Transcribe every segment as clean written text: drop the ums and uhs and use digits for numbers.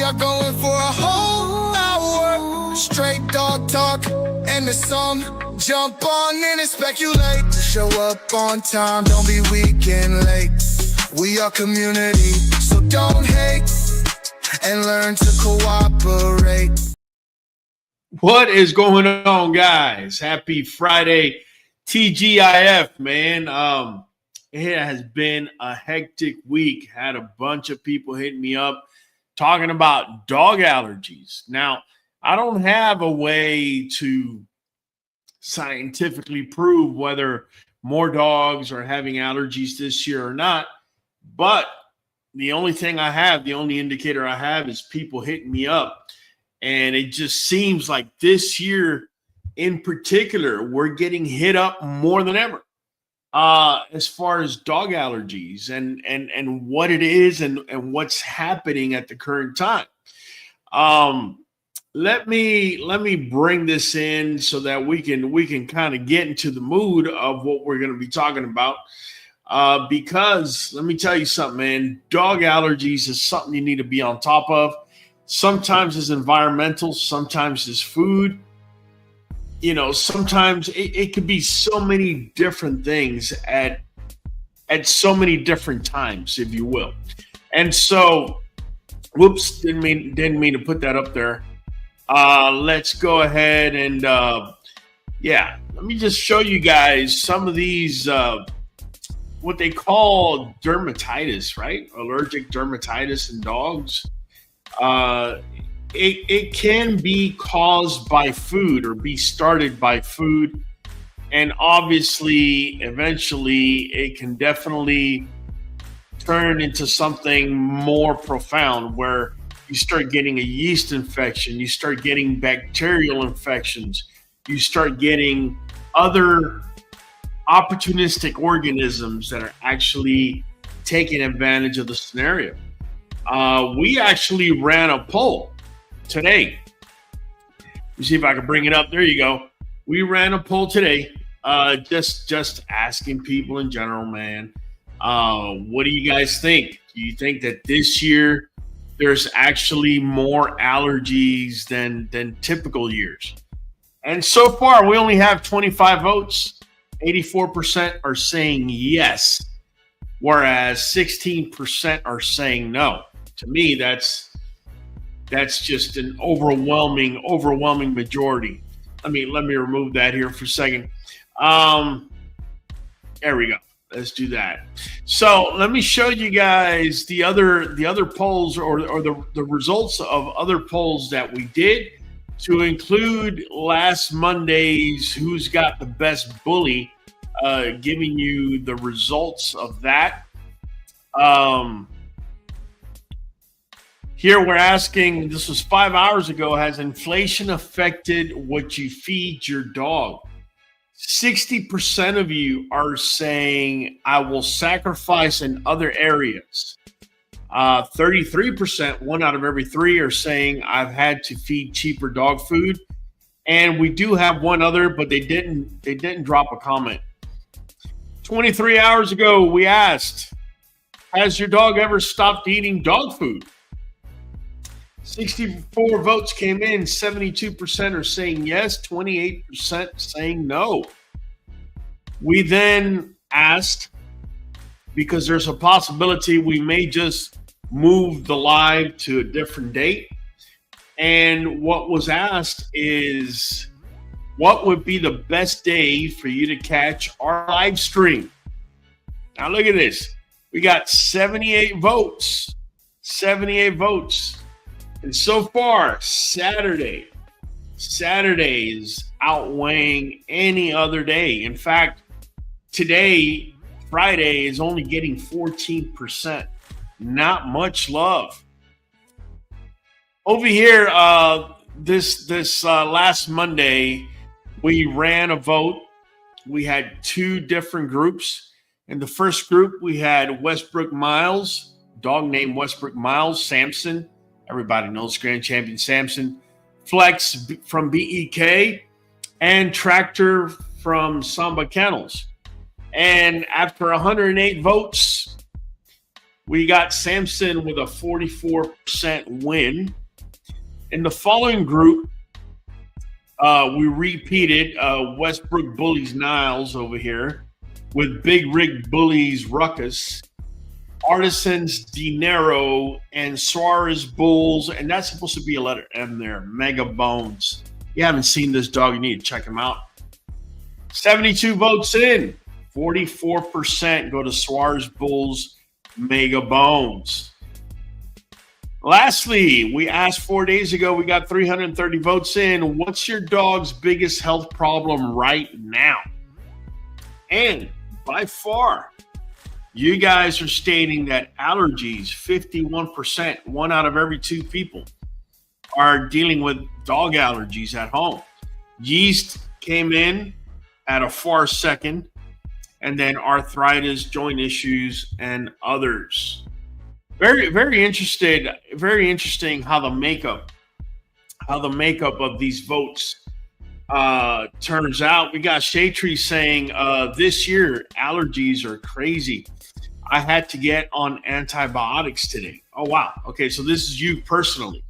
We are going for a whole hour, straight dog talk and the song. Jump on in and speculate. Show up on time, don't be weak and late. We are community, so don't hate and learn to cooperate. What is going on, guys? Happy Friday, TGIF, man. It has been a hectic week. Had a bunch of people hitting me up talking about dog allergies. Now, I don't have a way to scientifically prove whether more dogs are having allergies this year or not, but the only indicator I have is people hitting me up. And it just seems like this year in particular, we're getting hit up more than ever as far as dog allergies and what it is and what's happening at the current time. Let me bring this in so that we can kind of get into the mood of what we're going to be talking about. Because let me tell you something, man, dog allergies is something you need to be on top of. Sometimes it's environmental, sometimes it's food. You know, sometimes it could be so many different things at so many different times, if you will. And so, whoops, didn't mean to put that up there. Let's go ahead and let me just show you guys some of these what they call dermatitis, right? Allergic dermatitis in dogs. It can be caused by food or be started by food. And obviously, eventually, it can definitely turn into something more profound where you start getting a yeast infection, you start getting bacterial infections, you start getting other opportunistic organisms that are actually taking advantage of the scenario. We actually ran a poll today. Let me see if I can bring it up. There you go. We ran a poll today, just asking people in general, man. What do you guys think? Do you think that this year there's actually more allergies than typical years? And so far, we only have 25 votes. 84% are saying yes, whereas 16% are saying no. To me, that's just an overwhelming majority. Let me remove that here for a second. There we go. Let's do that. So let me show you guys the other polls or the results of other polls that we did, to include last Monday's Who's Got the Best Bully, giving you the results of that. Here we're asking, this was 5 hours ago, has inflation affected what you feed your dog? 60% of you are saying I will sacrifice in other areas. 33%, one out of every three, are saying I've had to feed cheaper dog food. And we do have one other, but they didn't drop a comment. 23 hours ago, we asked, has your dog ever stopped eating dog food? 64 votes came in. 72% are saying yes, 28% saying no. We then asked, because there's a possibility we may just move the live to a different date. And what was asked is, what would be the best day for you to catch our live stream? Now look at this. We got 78 votes. 78 votes. And so far, Saturday is outweighing any other day. In fact, today, Friday, is only getting 14%. Not much love. Over here, this last Monday, we ran a vote. We had two different groups. In the first group, we had Westbrook Miles, dog named Westbrook Miles, Samson. Everybody knows Grand Champion Samson. Flex from BEK, and Tractor from Samba Kennels. And after 108 votes, We got Samson with a 44% win. In the following group, we repeated Westbrook Bullies Niles over here with Big Rig Bullies Ruckus, Artisans Dinero, and Suarez Bulls. And that's supposed to be a letter M there, Mega Bones. You haven't seen this dog, you need to check him out. 72 votes in, 44% go to Suarez Bulls, Mega Bones. Lastly, we asked 4 days ago, we got 330 votes in. What's your dog's biggest health problem right now? And by far, you guys are stating that allergies, 51%, 1 out of every 2 people are dealing with dog allergies at home. Yeast came in at a far second, and then arthritis, joint issues, and others. Very interesting how the makeup of these votes turns out. We got Shade Tree saying this year allergies are crazy. I had to get on antibiotics today. Oh wow. Okay, so this is you personally.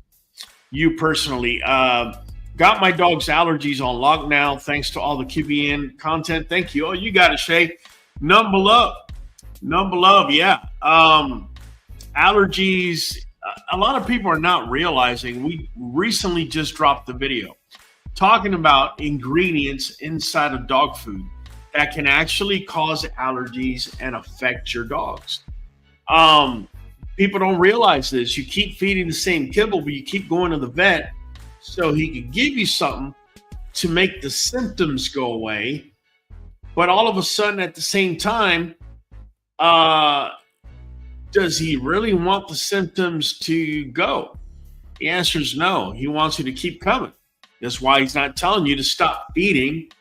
Got my dog's allergies on lock now thanks to all the QBN content. Thank you. Oh, you got it, Shay. Number love. Yeah. Allergies. A lot of people are not realizing. We recently just dropped the video talking about ingredients inside of dog food that can actually cause allergies and affect your dogs. People don't realize this. You keep feeding the same kibble, but you keep going to the vet so he can give you something to make the symptoms go away. But all of a sudden, at the same time, does he really want the symptoms to go? The answer is no. He wants you to keep coming. That's why he's not telling you to stop feeding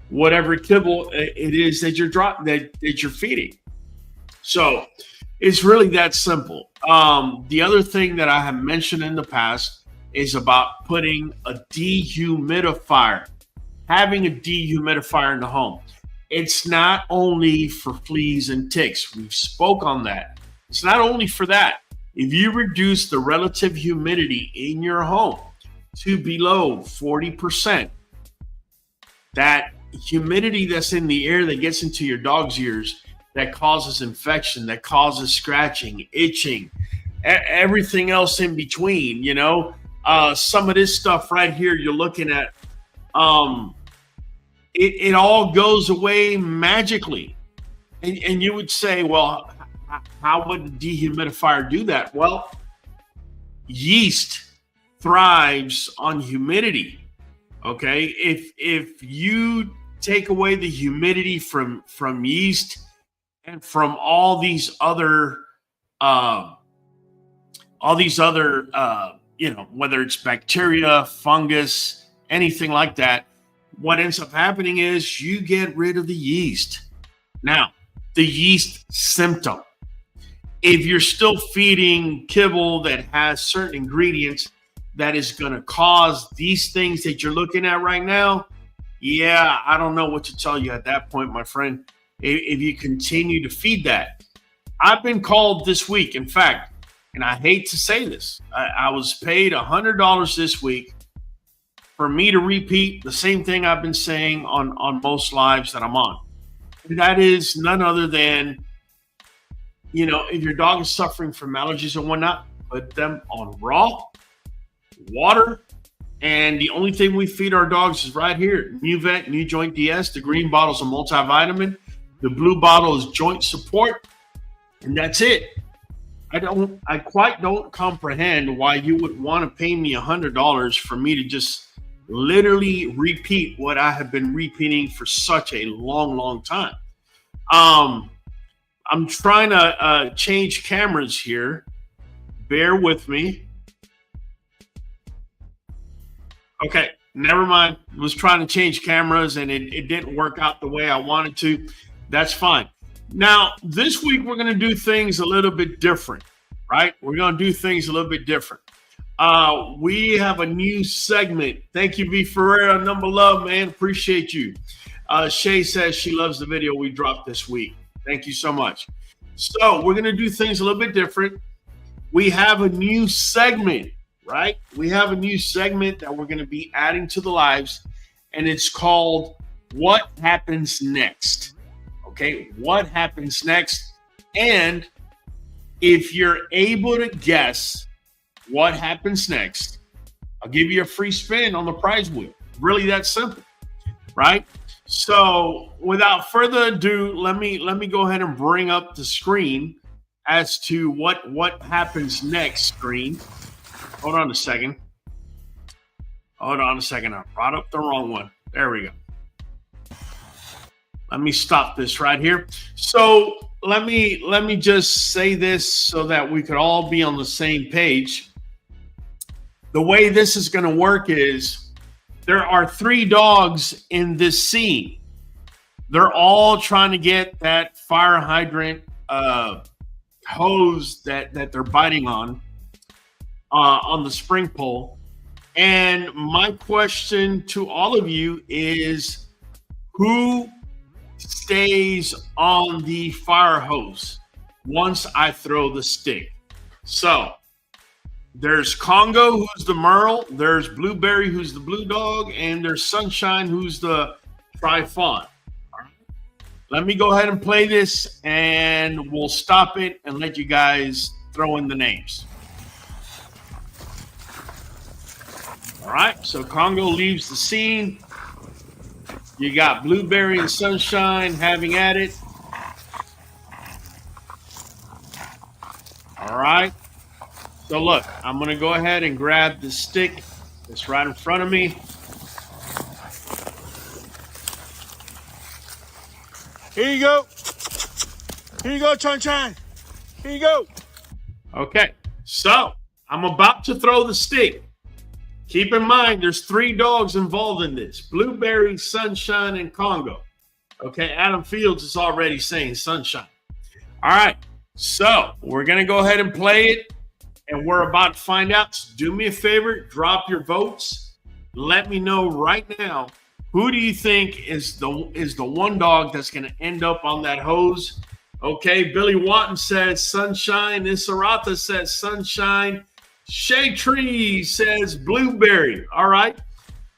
whatever kibble it is that you're feeding. So it's really that simple. The other thing that I have mentioned in the past is about putting a dehumidifier, having a dehumidifier in the home. It's not only for fleas and ticks. We've spoke on that. It's not only for that. If you reduce the relative humidity in your home to below 40%, that humidity that's in the air that gets into your dog's ears, that causes infection, that causes scratching, itching, everything else in between, some of this stuff right here you're looking at, it all goes away magically. And you would say, well, how would a dehumidifier do that? Well, yeast thrives on humidity. Okay, if you take away the humidity from yeast and from all these other whether it's bacteria, fungus, anything like that, what ends up happening is you get rid of the yeast. Now, the yeast symptom. If you're still feeding kibble that has certain ingredients that is going to cause these things that you're looking at right now, yeah, I don't know what to tell you at that point, my friend. If you continue to feed that. I've been called this week, in fact, and I hate to say this, I was paid $100 this week for me to repeat the same thing I've been saying on most lives that I'm on. And that is none other than, if your dog is suffering from allergies and whatnot, put them on raw water. And the only thing we feed our dogs is right here, Nuvet NuJoint DS. The green bottle is a multivitamin. The blue bottle is joint support. And that's it. I quite don't comprehend why you would want to pay me $100 for me to just literally repeat what I have been repeating for such a long time. I'm trying to change cameras here. Bear with me. Okay, never mind. I was trying to change cameras and it didn't work out the way I wanted to. That's fine. Now, this week we're going to do things a little bit different, right? We're going to do things a little bit different. We have a new segment. Thank you, V. Ferreira. Number love, man. Appreciate you. Shay says she loves the video we dropped this week. Thank you so much. So we're going to do things a little bit different. We have a new segment, right? We have a new segment that we're going to be adding to the lives, and it's called What Happens Next? Okay, what happens next? And if you're able to guess what happens next, I'll give you a free spin on the prize wheel. Really that simple, right? So without further ado, let me go ahead and bring up the screen as to what happens next screen. Hold on a second. I brought up the wrong one. There we go. Let me stop this right here. So let me just say this so that we could all be on the same page. The way this is going to work is there are 3 dogs in this scene. They're all trying to get that fire hydrant hose that they're biting on the spring pole. And my question to all of you is, who stays on the fire hose once I throw the stick? So there's Congo, who's the Merle, there's Blueberry, who's the blue dog, and there's Sunshine, who's the tri-fawn. Let me go ahead and play this, and we'll stop it and let you guys throw in the names. All right, so Congo leaves the scene. You got Blueberry and Sunshine having at it. All right. So look, I'm going to go ahead and grab the stick that's right in front of me. Here you go. Here you go, Sunshine. Here you go. Okay, so I'm about to throw the stick. Keep in mind, there's 3 dogs involved in this: Blueberry, Sunshine, and Congo. Okay, Adam Fields is already saying Sunshine. All right, so we're going to go ahead and play it, and we're about to find out. So do me a favor, drop your votes. Let me know right now, who do you think is the one dog that's going to end up on that hose? Okay, Billy Watton says Sunshine. Isarata says Sunshine. Shea Tree says Blueberry. All right.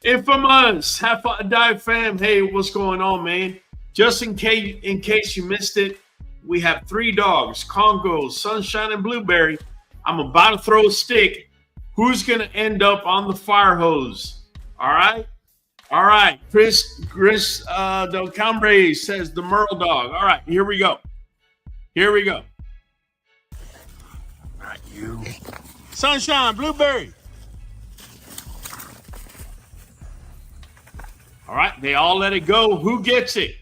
Infamous, Half a Dive fam. Hey, what's going on, man? Just in case you missed it, we have 3 dogs: Congo, Sunshine, and Blueberry. I'm about to throw a stick. Who's going to end up on the fire hose? All right. All right. Chris Del Cambre says the Merle dog. All right. Here we go. All right, you. Sunshine, Blueberry. All right, they all let it go. Who gets it?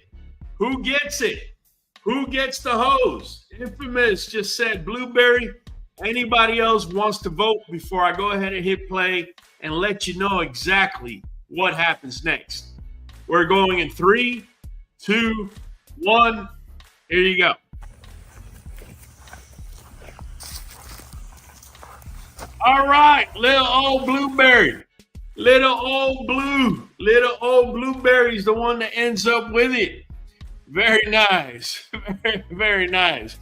Who gets the hose? Infamous just said Blueberry. Anybody else wants to vote before I go ahead and hit play and let you know exactly what happens next? We're going in 3, 2, 1. Here you go. All right, little old Blueberry. Little old Blueberry's the one that ends up with it. Very nice. Very, very nice.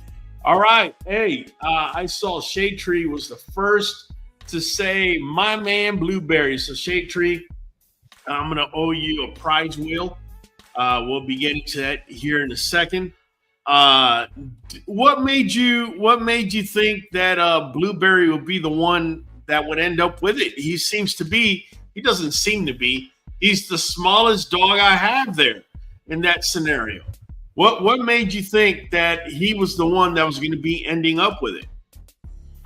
All right. Hey, I saw Shade Tree was the first to say my man Blueberry. So Shade Tree, I'm going to owe you a prize wheel. We'll be getting to that here in a second. What made you think that Blueberry would be the one that would end up with it? He doesn't seem to be. He's the smallest dog I have there in that scenario. What made you think that he was the one that was going to be ending up with it?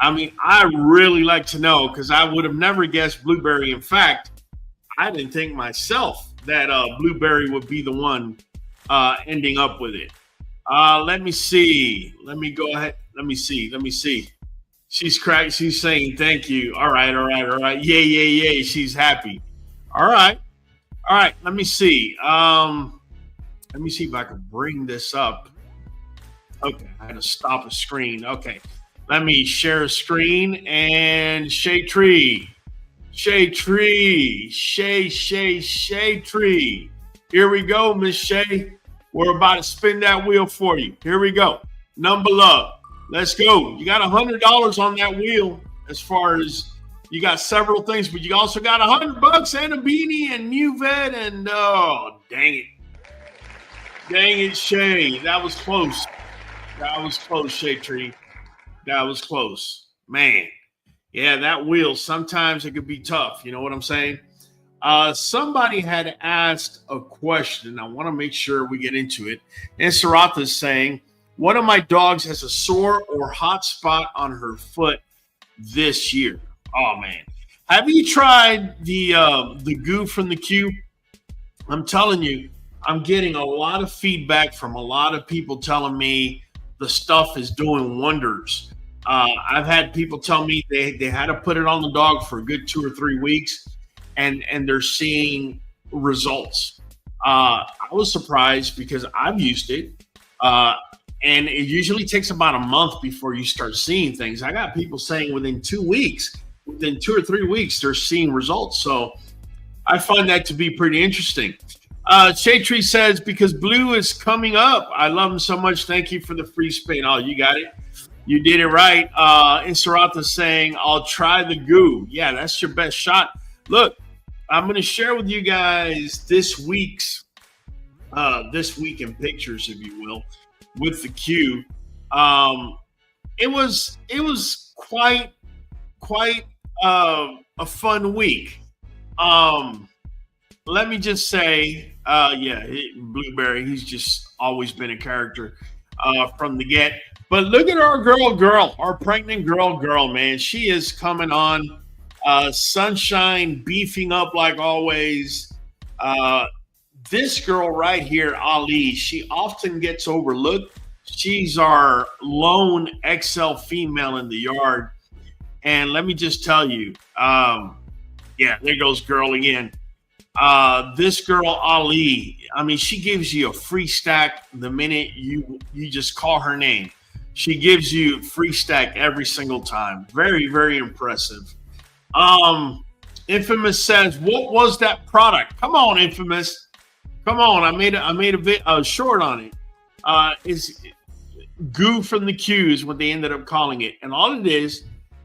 I mean, I really like to know, because I would have never guessed Blueberry. In fact, I didn't think myself that Blueberry would be the one ending up with it. Let me see. Let me go ahead. Let me see. She's cracked. She's saying thank you. All right. Yay. She's happy. All right. Let me see. Let me see if I can bring this up. Okay, I had to stop a screen. Okay, let me share a screen and Shea Tree. Here we go, Miss Shay. We're about to spin that wheel for you. Here we go. Number love. Let's go. You got $100 on that wheel as far as you got several things, but you also got $100 and a beanie and Nuvet and oh, dang it. Dang it, Shay. That was close. That was close, Shay Tree. That was close. Man. Yeah, that wheel, sometimes it could be tough. You know what I'm saying? Somebody had asked a question. I want to make sure we get into it. And Saratha is saying, one of my dogs has a sore or hot spot on her foot this year. Oh, man. Have you tried the goo from the Q? I'm telling you, I'm getting a lot of feedback from a lot of people telling me the stuff is doing wonders. I've had people tell me they had to put it on the dog for a good 2 or 3 weeks, and they're seeing results. I was surprised because I've used it, and it usually takes about a month before you start seeing things. I got people saying within 2 weeks, within 2 or 3 weeks, they're seeing results. So I find that to be pretty interesting. Shade Tree says, because Blue is coming up. I love him so much. Thank you for the free spin. Oh, you got it. You did it right. Insaratha saying, I'll try the goo. Yeah, that's your best shot. Look, I'm going to share with you guys this weekend pictures, if you will, with the Q. It was quite a fun week. Let me just say, Blueberry, he's just always been a character from the get. But look at our our pregnant girl, man. She is coming on. Sunshine beefing up like always. This girl right here, Ali, she often gets overlooked. She's our lone XL female in the yard. And let me just tell you, there goes girl again. This girl, Ali, I mean, she gives you a free stack the minute you just call her name. She gives you free stack every single time. Very, very impressive. Infamous says, what was that product? Come on, Infamous. Come on. I made a short on it. Is goo from the Q is what they ended up calling it. And all it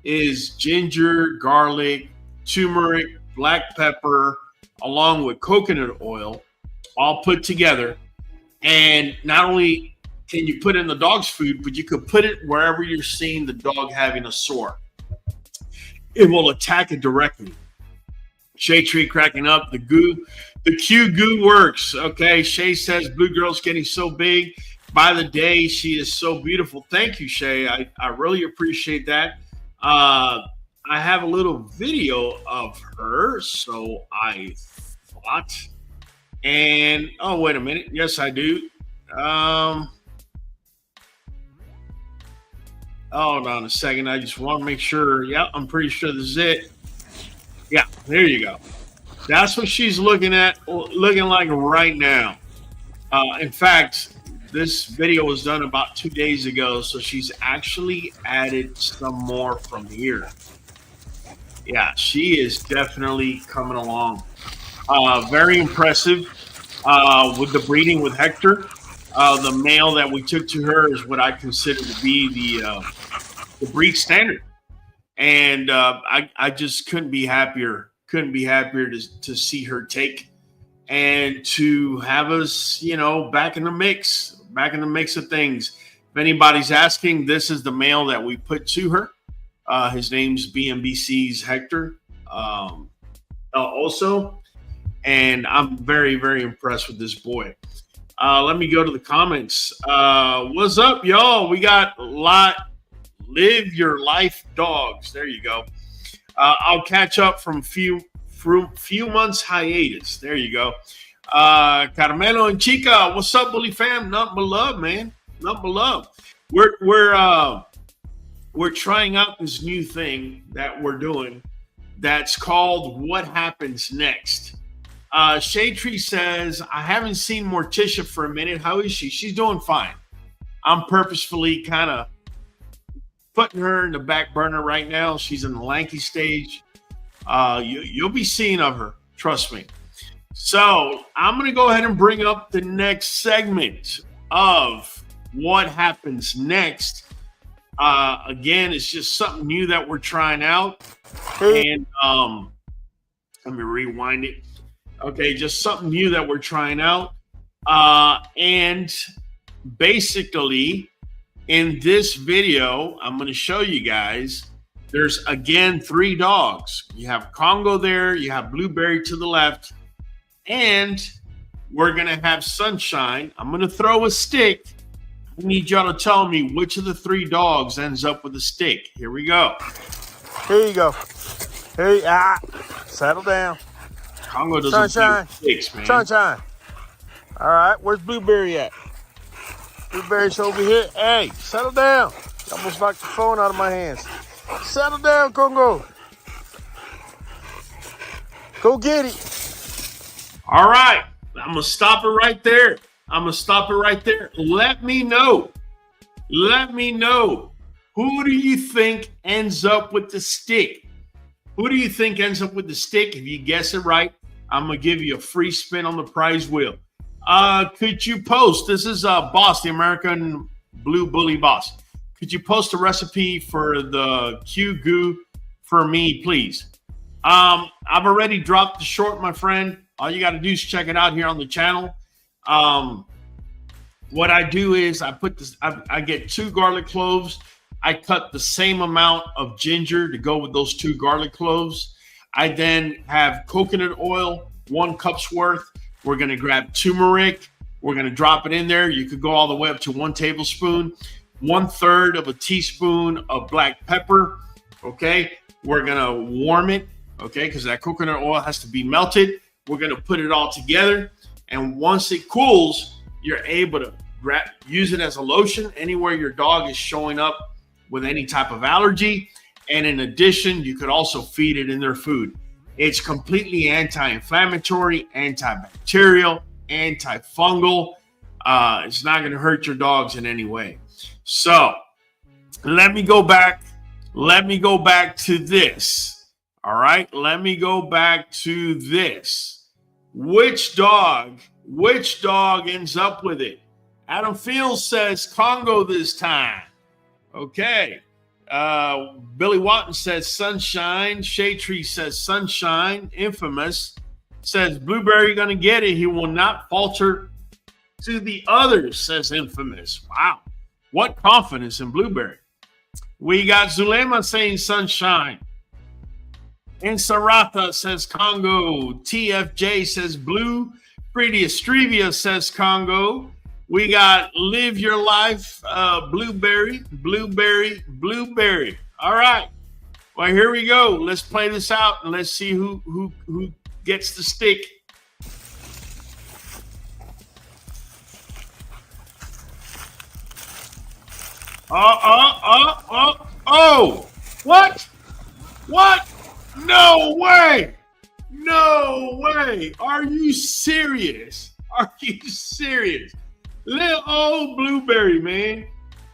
is ginger, garlic, turmeric, black pepper, along with coconut oil, all put together. And not only can you put it in the dog's food, but you could put it wherever you're seeing the dog having a sore. It will attack it directly. Shay Tree cracking up. The Q goo works. Okay. Shay says, Blue Girl's getting so big by the day. She is so beautiful. Thank you, Shay. I really appreciate that. I have a little video of her. So I thought, and oh, wait a minute. Yes, I do. Hold on a second. I just want to make sure. Yeah, I'm pretty sure this is it. Yeah, there you go. That's what she's looking like right now. In fact, this video was done about 2 days ago, so she's actually added some more from here. Yeah, she is definitely coming along. Very impressive with the breeding with Hector. The male that we took to her is what I consider to be the breed standard. And I just couldn't be happier to see her take and to have us, back in the mix of things. If anybody's asking, this is the male that we put to her. His name's BMBC's Hector also. And I'm very, very impressed with this boy. Let me go to the comments. What's up, y'all? We got a lot. Live your life dogs. There you go. I'll catch up from few months hiatus. There you go. Carmelo and Chica, what's up, Bully fam? Nothing but love, man. Nothing but love. We're trying out this new thing that we're doing that's called What Happens Next. Shade Tree says, I haven't seen Morticia for a minute. How is she? She's doing fine. I'm purposefully kind of putting her in the back burner right now. She's in the lanky stage. You'll be seeing of her. Trust me. So I'm going to go ahead and bring up the next segment of what happens next. Again, it's just something new that we're trying out. And let me rewind it. Okay, just something new that we're trying out. And basically, in this video, I'm going to show you guys, there's again 3 dogs. You have Congo there, you have Blueberry to the left, and we're going to have Sunshine. I'm going to throw a stick. I need y'all to tell me which of the 3 dogs ends up with a stick. Here we go. Here you go. Hey, settle down. Congo doesn't Sunshine. Sticks, man. Sunshine. All right, where's Blueberry at? Blueberry's over here. Hey, settle down. You almost knocked the phone out of my hands. Settle down, Congo. Go get it. All right. I'm going to stop it right there. Let me know. Who do you think ends up with the stick? If you guess it right, I'm going to give you a free spin on the prize wheel. Could you post, this is Boss, the American Blue Bully Boss. Could you post a recipe for the Q goo for me, please? I've already dropped the short, my friend. All you got to do is check it out here on the channel. What I do is I get 2 garlic cloves. I cut the same amount of ginger to go with those 2 garlic cloves. I then have coconut oil, 1 cup's worth. We're going to grab turmeric. We're going to drop it in there. You could go all the way up to 1 tablespoon, 1/3 of a teaspoon of black pepper. Okay. We're going to warm it. Okay. Because that coconut oil has to be melted. We're going to put it all together. And once it cools, you're able to use it as a lotion anywhere your dog is showing up with any type of allergy. And in addition, you could also feed it in their food. It's completely anti-inflammatory, antibacterial, antifungal. It's not going to hurt your dogs in any way. So let me go back to this. All right. Let me go back to this. Which dog ends up with it? Adam Fields says Congo this time. Okay. Billy Watton says Sunshine. Shade Tree says Sunshine. Infamous says Blueberry gonna get it. He will not falter to the others, says Infamous. Wow. What confidence in Blueberry. We got Zulema saying Sunshine. Insarata says Congo. TFJ says Blue. Pretty Estrevia says Congo. We got Live Your Life, Blueberry. All right. Well, here we go. Let's play this out and let's see who gets the stick. Oh, what? No way. Are you serious? Little old Blueberry, man.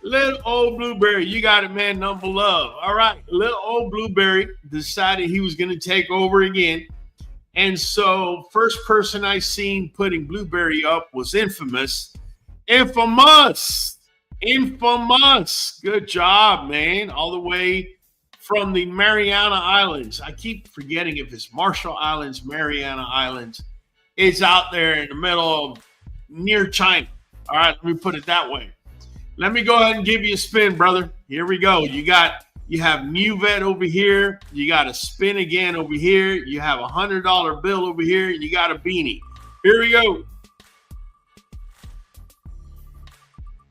Little old Blueberry. You got it, man. Number love. All right. Little old Blueberry decided he was going to take over again. And so first person I seen putting Blueberry up was Infamous. Infamous. Good job, man. All the way from the Mariana Islands. I keep forgetting if it's Marshall Islands, Mariana Islands. It's out there in the middle of near China. All right, let me put it that way. Let me go ahead and give you a spin, brother. Here we go. You have Nuvet over here. You got a spin again over here. You have a $100 bill over here. You got a beanie. Here we go.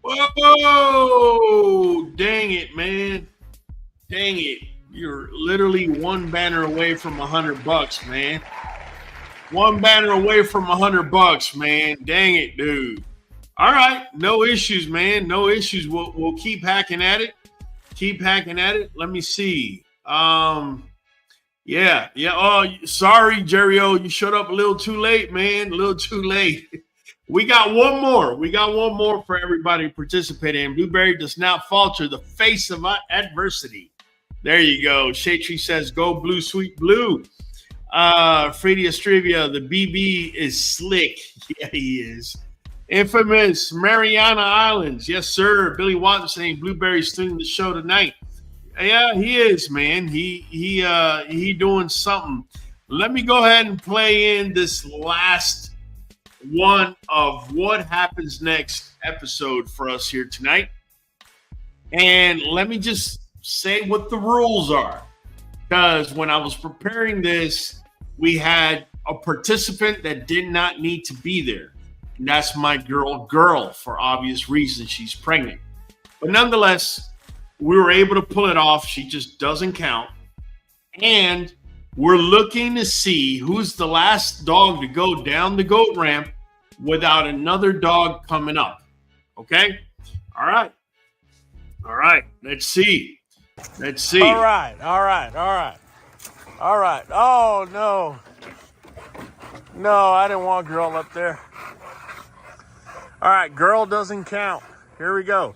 Whoa! Dang it, man. Dang it. You're literally 1 banner away from $100, man. 1 banner away from $100, man. Dang it, dude. All right, no issues, man. No issues. We'll keep hacking at it. Let me see. Yeah. Oh, sorry, Jerry O. You showed up a little too late, man. A little too late. We got one more. For everybody participating. And Blueberry does not falter the face of adversity. There you go. Shade Tree says, "Go Blue, sweet Blue." Freddy Estrevia, the BB is slick. Yeah, he is. Infamous Mariana Islands. Yes, sir. Billy Watson saying Blueberry's doing the show tonight. Yeah, he is, man. He doing something. Let me go ahead and play in this last one of What Happens Next episode for us here tonight. And let me just say what the rules are. Because when I was preparing this, we had a participant that did not need to be there. And that's my girl, for obvious reasons. She's pregnant. But nonetheless, we were able to pull it off. She just doesn't count. And we're looking to see who's the last dog to go down the goat ramp without another dog coming up. Okay? All right. Let's see. All right. Oh, no. No, I didn't want girl up there. All right, girl doesn't count. Here we go.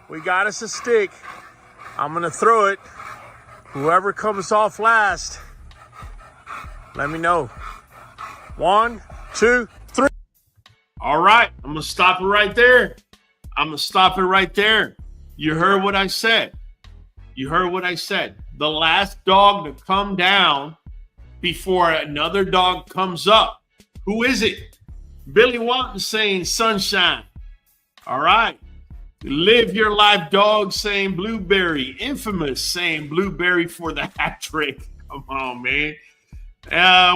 We got us a stick. I'm going to throw it. Whoever comes off last, let me know. 1, 2, 3. All right. I'm going to stop it right there. You heard what I said. The last dog to come down before another dog comes up. Who is it? Billy Watson saying Sunshine. All right. Live Your Life Dog saying Blueberry. Infamous saying Blueberry for the hat trick. Come on, man.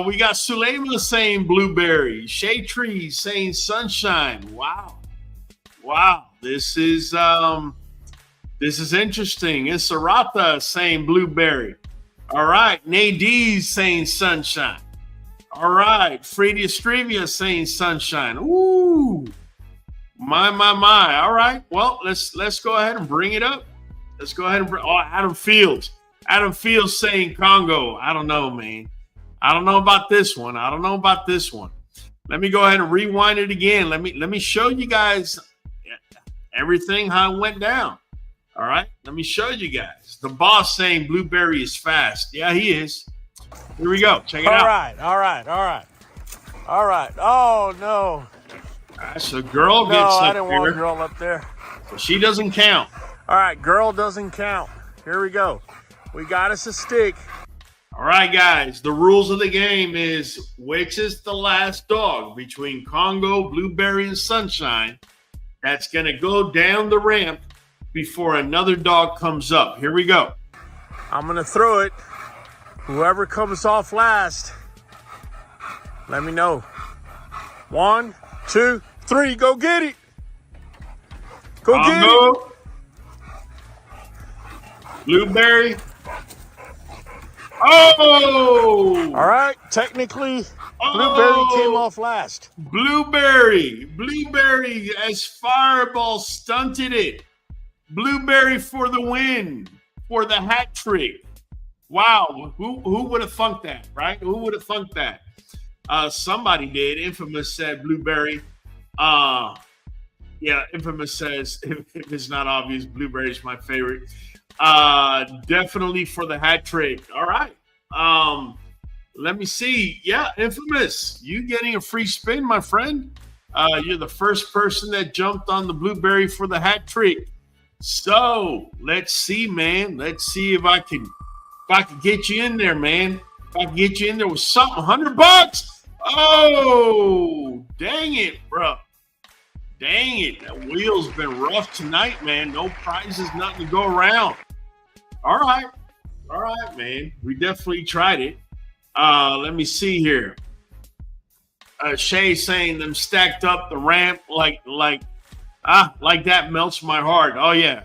We got Sulema saying Blueberry. Shade Trees saying Sunshine. Wow. This is interesting. And Saratha saying Blueberry. All right. Nadie's saying Sunshine. All right. Fredia Strevia saying Sunshine. Ooh. My. All right. Well, let's go ahead and bring it up. Adam Fields. Adam Fields saying Congo. I don't know, man. I don't know about this one. Let me go ahead and rewind it again. Let me show you guys everything how it went down. All right. Let me show you guys. The boss saying Blueberry is fast. Yeah, he is. Here we go. Check it out. All right. Oh, no. So girl gets no, up I didn't here. want girl up there. She doesn't count. All right, girl doesn't count. Here we go. We got us a stick. All right, guys. The rules of the game is which is the last dog between Congo, Blueberry, and Sunshine that's going to go down the ramp before another dog comes up. Here we go. I'm going to throw it. Whoever comes off last, let me know. 1, 2, 3. Go get it. Go get it. Blueberry. Oh! All right. Technically, Blueberry came off last. Blueberry as Fireball stunted it. Blueberry for the win, for the hat trick. Wow. Who would have thunk that, right? Who would have thunk that? Somebody did. Infamous said Blueberry. Yeah, Infamous says, if it's not obvious, Blueberry's my favorite. Definitely for the hat trick. All right. Let me see. Yeah, Infamous, you getting a free spin, my friend. You're the first person that jumped on the Blueberry for the hat trick. So let's see, man. Let's see if I can get you in there, man. If I can get you in there with something. $100. Oh, dang it, bro. Dang it. That wheel's been rough tonight, man. No prizes, nothing to go around. All right, man. We definitely tried it. Let me see here. Shay saying them stacked up the ramp like that melts my heart. Oh, yeah.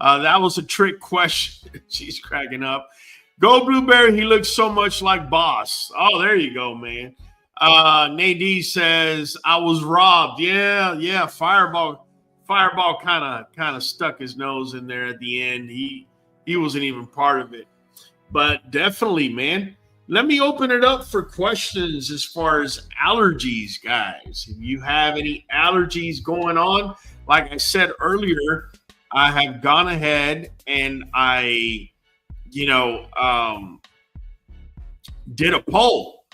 That was a trick question. She's cracking up. Go Blueberry. He looks so much like Boss. Oh, there you go, man. Nadine says, I was robbed. Yeah. Fireball kind of stuck his nose in there at the end. He wasn't even part of it. But definitely, man. Let me open it up for questions as far as allergies, guys. If you have any allergies going on, like I said earlier, I have gone ahead and I, did a poll.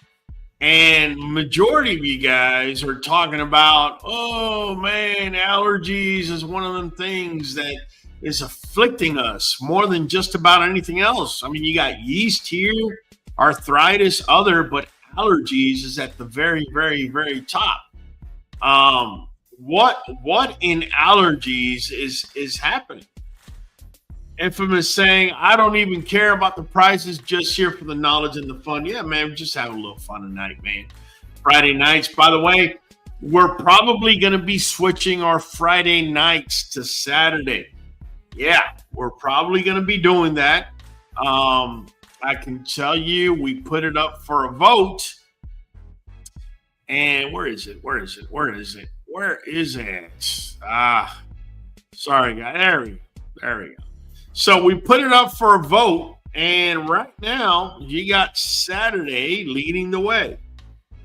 And majority of you guys are talking about, oh man, allergies is one of them things that is afflicting us more than just about anything else. I mean, you got yeast here, arthritis, but allergies is at the very, very, very top. What in allergies is happening? Infamous saying, I don't even care about the prices, just here for the knowledge and the fun. Yeah, man, we're just having a little fun tonight, man. Friday nights, by the way, we're probably going to be switching our Friday nights to Saturday. Yeah, we're probably going to be doing that. I can tell you, we put it up for a vote. And where is it? Sorry, guys. There we go. So we put it up for a vote, and right now you got Saturday leading the way.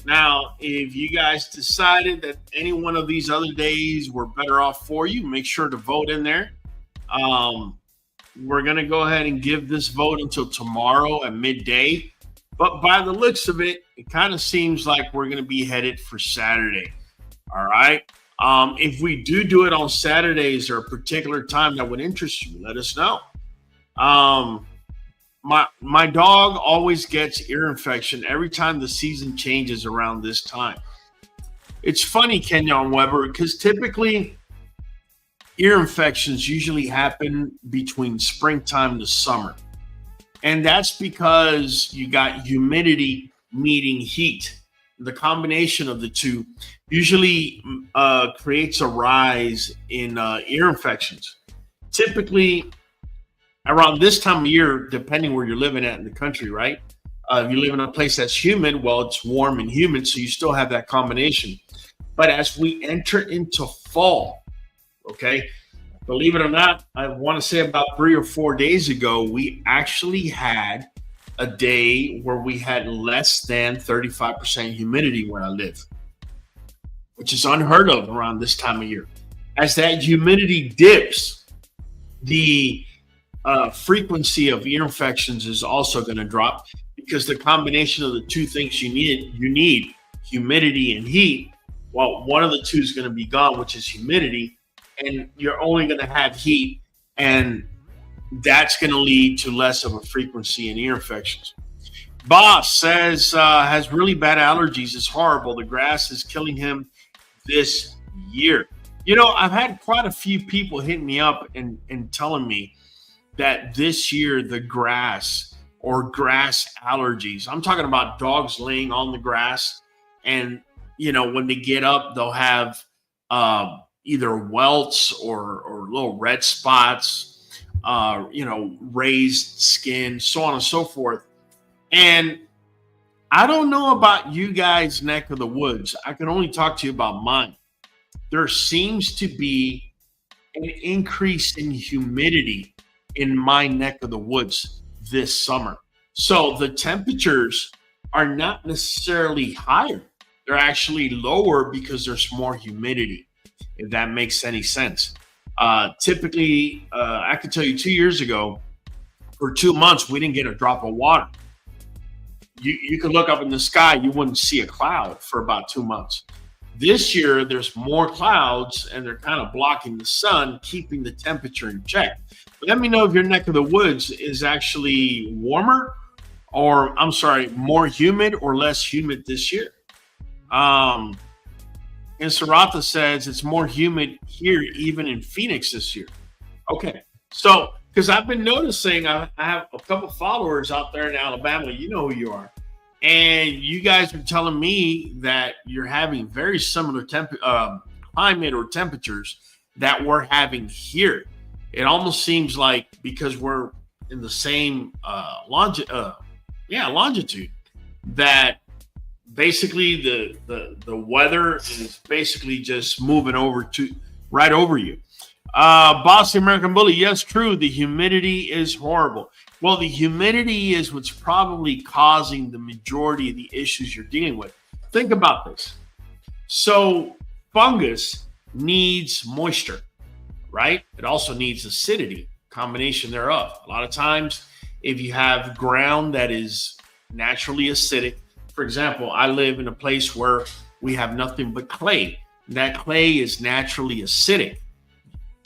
Now, if you guys decided that any one of these other days were better off for you, make sure to vote in there. We're going to go ahead and give this vote until tomorrow at midday. But by the looks of it, it kind of seems like we're going to be headed for Saturday. All right. If we do it on Saturdays or a particular time that would interest you, let us know. My dog always gets ear infection every time the season changes around this time. It's funny, Kenyon Weber, because typically ear infections usually happen between springtime to summer. And that's because you got humidity meeting heat. The combination of the two usually creates a rise in ear infections. Typically, around this time of year, depending where you're living at in the country, right? If you live in a place that's humid, well, it's warm and humid, so you still have that combination. But as we enter into fall, okay, believe it or not, I want to say about 3 or 4 days ago, we actually had a day where we had less than 35% humidity where I live, which is unheard of around this time of year. As that humidity dips, the frequency of ear infections is also going to drop, because the combination of the two things you need humidity and heat. Well, one of the two is going to be gone, which is humidity, and you're only going to have heat, and that's going to lead to less of a frequency in ear infections. Boss says, has really bad allergies. It's horrible. The grass is killing him this year. You know, I've had quite a few people hit me up and telling me that this year the grass or grass allergies, I'm talking about dogs laying on the grass, and, you know, when they get up, they'll have either welts or little red spots, raised skin, so on and so forth. And I don't know about you guys' neck of the woods. I can only talk to you about mine. There seems to be an increase in humidity in my neck of the woods this summer. So the temperatures are not necessarily higher. They're actually lower because there's more humidity, if that makes any sense. Typically, I could tell you 2 years ago, for 2 months, we didn't get a drop of water. You could look up in the sky, you wouldn't see a cloud for about 2 months. This year, there's more clouds, and they're kind of blocking the sun, keeping the temperature in check. But let me know if your neck of the woods is actually warmer, or more humid or less humid this year. And Sarata says it's more humid here, even in Phoenix this year. Okay, so because I've been noticing, I have a couple followers out there in Alabama. You know who you are, and you guys are telling me that you're having very similar climate or temperatures that we're having here. It almost seems like because we're in the same longitude, that basically the weather is basically just moving right over you. Boss the American Bully, yes, true. The humidity is horrible. Well, the humidity is what's probably causing the majority of the issues you're dealing with. Think about this. So fungus needs moisture, right? It also needs acidity, combination thereof. A lot of times, if you have ground that is naturally acidic, For example, I live in a place where we have nothing but clay. That clay is naturally acidic.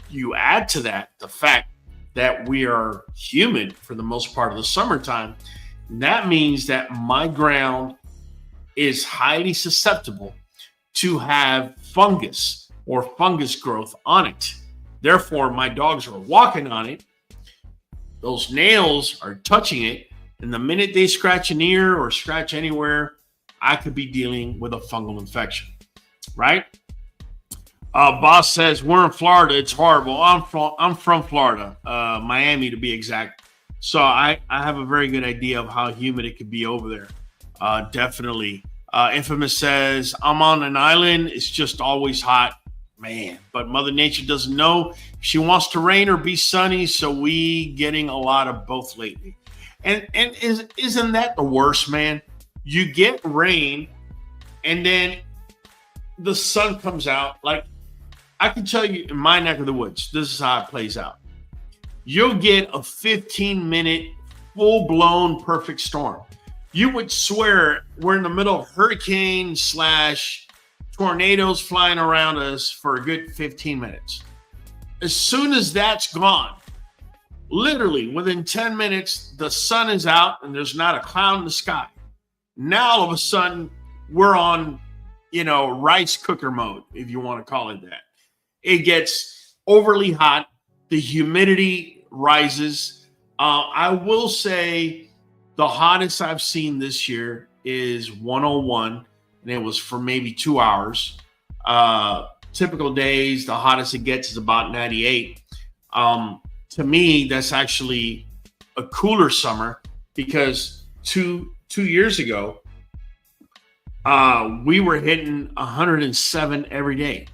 You add to that the fact that we are humid for the most part of the summertime. That means that my ground is highly susceptible to have fungus or fungus growth on it. Therefore, my dogs are walking on it. Those nails are touching it. And the minute they scratch an ear or scratch anywhere, I could be dealing with a fungal infection, right? Boss says, we're in Florida. It's horrible. I'm from Florida, Miami to be exact. So I have a very good idea of how humid it could be over there. Definitely. Infamous says, I'm on an island. It's just always hot. Man, but Mother Nature doesn't know if she wants to rain or be sunny. So we getting a lot of both lately. And isn't that the worst, man? You get rain and then the sun comes out. Like, I can tell you in my neck of the woods, this is how it plays out. You'll get a 15-minute full-blown perfect storm. You would swear we're in the middle of hurricane / tornadoes flying around us for a good 15 minutes. As soon as that's gone, literally within 10 minutes, the sun is out and there's not a cloud in the sky. Now, all of a sudden, we're on, rice cooker mode, if you want to call it that. It gets overly hot. The humidity rises. I will say the hottest I've seen this year is 101, and it was for maybe 2 hours. Typical days, the hottest it gets is about 98. To me, that's actually a cooler summer because two years ago, we were hitting 107 every day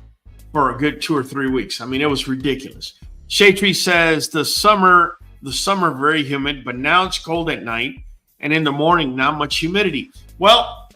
for a good 2 or 3 weeks. I mean, it was ridiculous. Shaytree says the summer very humid, but now it's cold at night, and in the morning, not much humidity. Well,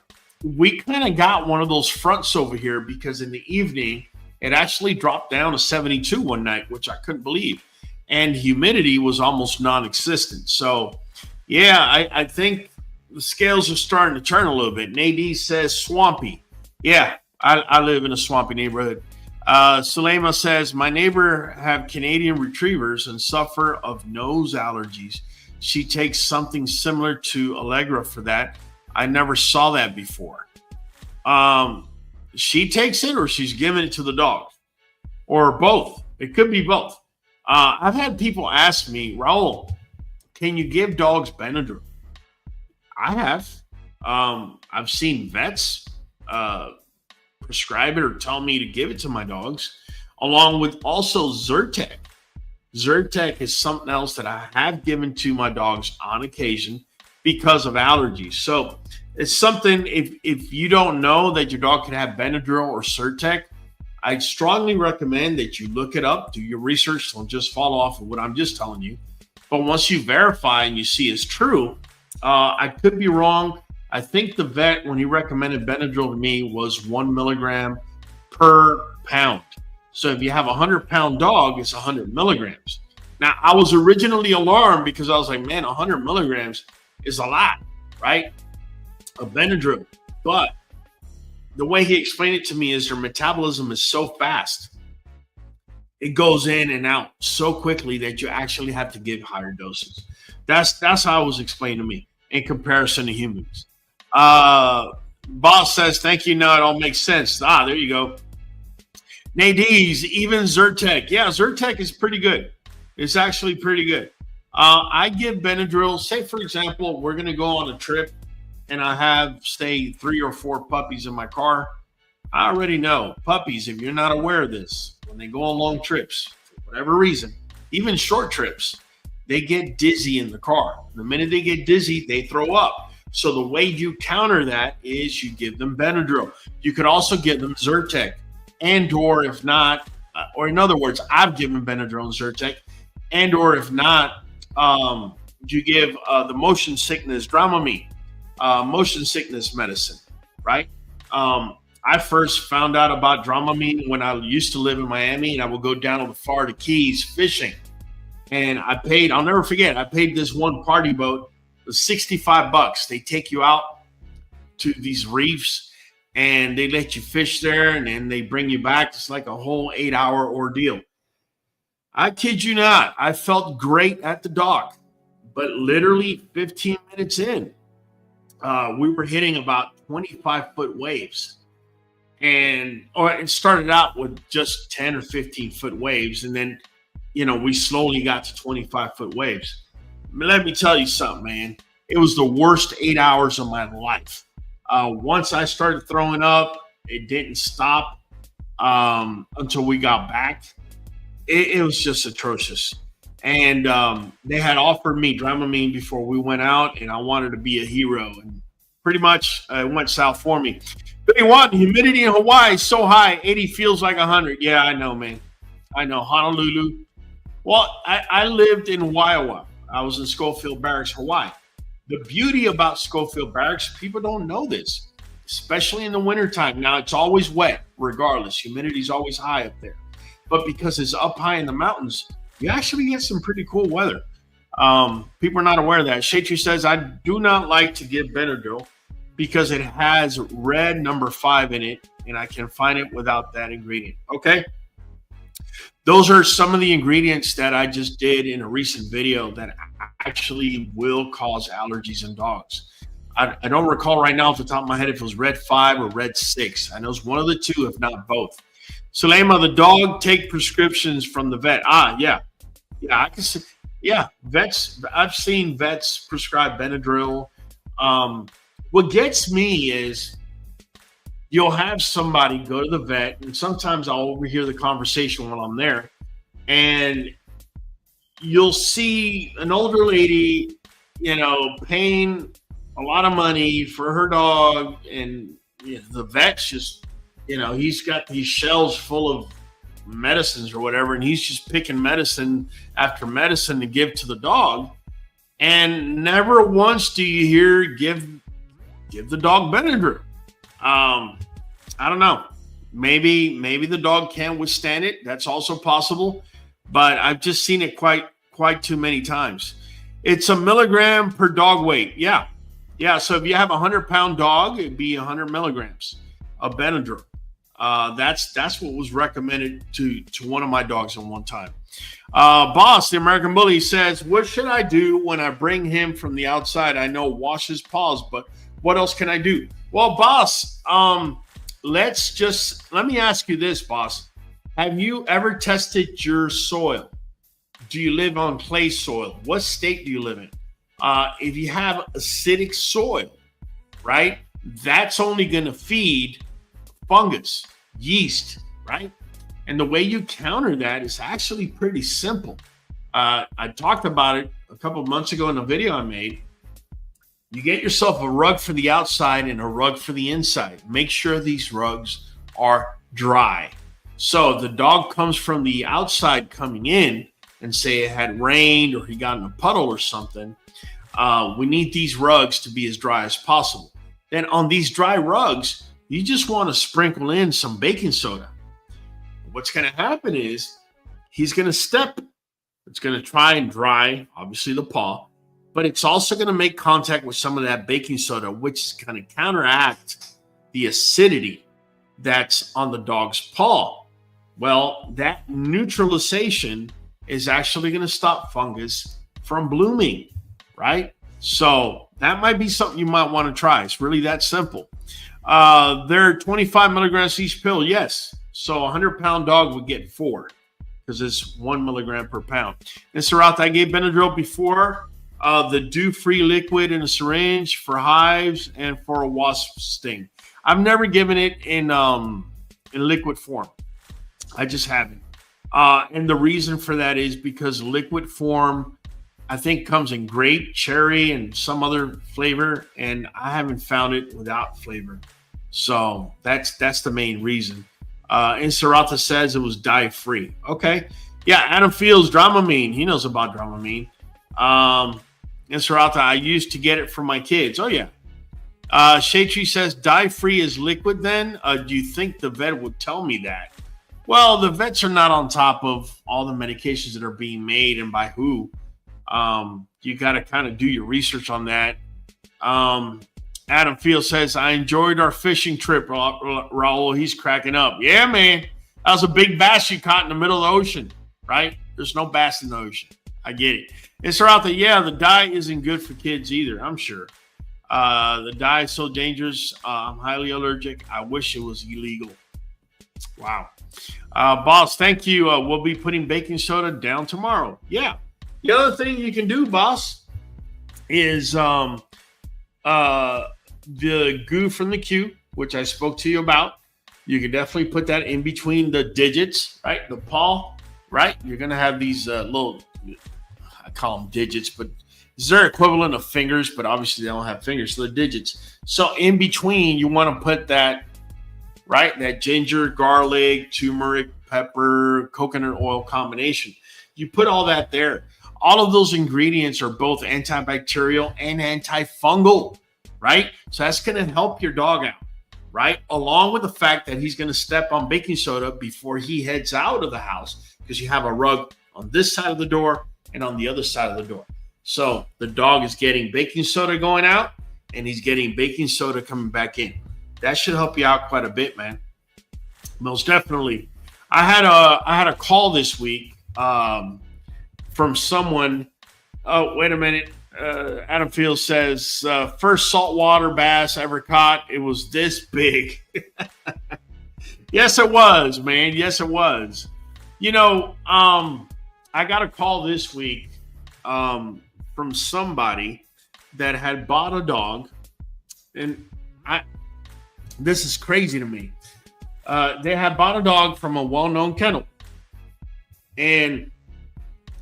we kind of got one of those fronts over here because in the evening, it actually dropped down to 72 one night, which I couldn't believe. And humidity was almost non-existent. So, yeah, I think the scales are starting to turn a little bit. Nadine says swampy. Yeah, I live in a swampy neighborhood. Sulema says, my neighbor have Canadian retrievers and suffer of nose allergies. She takes something similar to Allegra for that. I never saw that before. She takes it or she's giving it to the dog or both. It could be both. I've had people ask me, Raul, can you give dogs Benadryl? I have. I've seen vets prescribe it or tell me to give it to my dogs, along with also Zyrtec. Zyrtec is something else that I have given to my dogs on occasion because of allergies. So it's something, if you don't know that your dog can have Benadryl or Zyrtec, I strongly recommend that you look it up, do your research, don't just follow off of what I'm just telling you. But once you verify and you see it's true, I could be wrong. I think the vet, when he recommended Benadryl to me, was 1 milligram per pound. So if you have a 100-pound dog, it's 100 milligrams. Now, I was originally alarmed because I was like, man, 100 milligrams is a lot, right? Of Benadryl. But the way he explained it to me is their metabolism is so fast. It goes in and out so quickly that you actually have to give higher doses. That's how it was explained to me in comparison to humans. Boss says, thank you. No, it all makes sense. There you go. Nadine's, even Zyrtec. Yeah, Zyrtec is pretty good. It's actually pretty good. I give Benadryl. Say, for example, we're going to go on a trip and I have, say, 3 or 4 puppies in my car. I already know puppies, if you're not aware of this, when they go on long trips, for whatever reason, even short trips, they get dizzy in the car. The minute they get dizzy, they throw up. So the way you counter that is you give them Benadryl. You could also give them Zyrtec, and or if not, or in other words, I've given Benadryl and Zyrtec, and or if not, you give the motion sickness Dramamine, motion sickness medicine, right? I first found out about Dramamine when I used to live in Miami, and I would go down to the Florida Keys fishing. And I paid, I'll never forget, I paid this one party boat $65. They take you out to these reefs, and they let you fish there, and then they bring you back. It's like a whole 8-hour ordeal. I kid you not. I felt great at the dock, but literally 15 minutes in, we were hitting about 25-foot waves. And it started out with just 10 or 15-foot waves. And then, we slowly got to 25-foot waves. Let me tell you something, man. It was the worst 8 hours of my life. Once I started throwing up, it didn't stop until we got back. It was just atrocious. And they had offered me Dramamine before we went out, and I wanted to be a hero. And pretty much it went south for me. Billy Watton, humidity in Hawaii is so high, 80 feels like 100. Yeah, I know, man. I know. Honolulu. Well, I lived in Waiawa. I was in Schofield Barracks, Hawaii. The beauty about Schofield Barracks, people don't know this, especially in the wintertime. Now, it's always wet, regardless. Humidity is always high up there. But because it's up high in the mountains, you actually get some pretty cool weather. People are not aware of that. Shatri says, I do not like to give Benadryl because it has red number 5 in it, and I can find it without that ingredient. Okay. Those are some of the ingredients that I just did in a recent video that actually will cause allergies in dogs. I don't recall right now off the top of my head if it was red 5 or red 6. I know it's one of the two, if not both. Sulema, the dog take prescriptions from the vet. Yeah, I can see. Yeah, vets. I've seen vets prescribe Benadryl. What gets me is you'll have somebody go to the vet, and sometimes I'll overhear the conversation while I'm there, and you'll see an older lady, paying a lot of money for her dog, and the vet's just, he's got these shelves full of medicines or whatever, and he's just picking medicine after medicine to give to the dog, and never once do you hear give the dog Benadryl. I don't know. Maybe the dog can't withstand it. That's also possible, but I've just seen it quite too many times. It's a milligram per dog weight. Yeah. So if you have a 100-pound dog, it'd be 100 milligrams of Benadryl. That's what was recommended to one of my dogs at one time. Boss, the American Bully, says, what should I do when I bring him from the outside? I know wash his paws, but what else can I do? Well, boss, let me ask you this, boss. Have you ever tested your soil? Do you live on clay soil? What state do you live in? If you have acidic soil, right, that's only going to feed fungus, yeast, right? And the way you counter that is actually pretty simple. I talked about it a couple of months ago in a video I made. You get yourself a rug for the outside and a rug for the inside. Make sure these rugs are dry. So the dog comes from the outside coming in, and say it had rained or he got in a puddle or something. We need these rugs to be as dry as possible. Then on these dry rugs, you just want to sprinkle in some baking soda. What's going to happen is he's going to step. It's going to try and dry, obviously, the paw. But it's also going to make contact with some of that baking soda, which is going to counteract the acidity that's on the dog's paw. Well, that neutralization is actually going to stop fungus from blooming, right? So that might be something you might want to try. It's really that simple. They're 25 milligrams each pill. Yes. So a 100-pound dog would get 4 because it's 1 milligram per pound. And Sarata, I gave Benadryl before. The dew-free liquid in a syringe for hives and for a wasp sting. I've never given it in liquid form. I just haven't. And the reason for that is because liquid form, I think, comes in grape, cherry, and some other flavor, and I haven't found it without flavor. So that's the main reason. And Sarata says it was dye-free. Okay. Yeah, Adam Fields, Dramamine. He knows about Dramamine. And Sarata, I used to get it for my kids. Oh, yeah. Shatri says, dye-free is liquid then? Do you think the vet would tell me that? Well, the vets are not on top of all the medications that are being made and by who. You got to kind of do your research on that. Adam Field says, I enjoyed our fishing trip, Raul. He's cracking up. Yeah, man. That was a big bass you caught in the middle of the ocean, right? There's no bass in the ocean. I get it. It's throughout the, yeah, the dye isn't good for kids either, I'm sure. The dye is so dangerous. I'm highly allergic. I wish it was illegal. Wow. Boss, thank you. We'll be putting baking soda down tomorrow. Yeah. The other thing you can do, boss, is the goo from the Q, which I spoke to you about. You can definitely put that in between the digits, right? The paw, right? You're going to have these little, I call them digits, but it's their equivalent of fingers, but obviously they don't have fingers, so the digits. So in between, you want to put that, right? That ginger, garlic, turmeric, pepper, coconut oil combination. You put all that there. All of those ingredients are both antibacterial and antifungal, right? So that's going to help your dog out, right? Along with the fact that he's going to step on baking soda before he heads out of the house, because you have a rug on this side of the door and on the other side of the door. So the dog is getting baking soda going out and he's getting baking soda coming back in. That should help you out quite a bit, man. Most definitely. I had a call this week from someone. Oh, wait a minute. Adam Field says, first saltwater bass ever caught. It was this big. Yes, it was, man. Yes, it was. You know, I got a call this week from somebody that had bought a dog, and this is crazy to me. They had bought a dog from a well-known kennel, and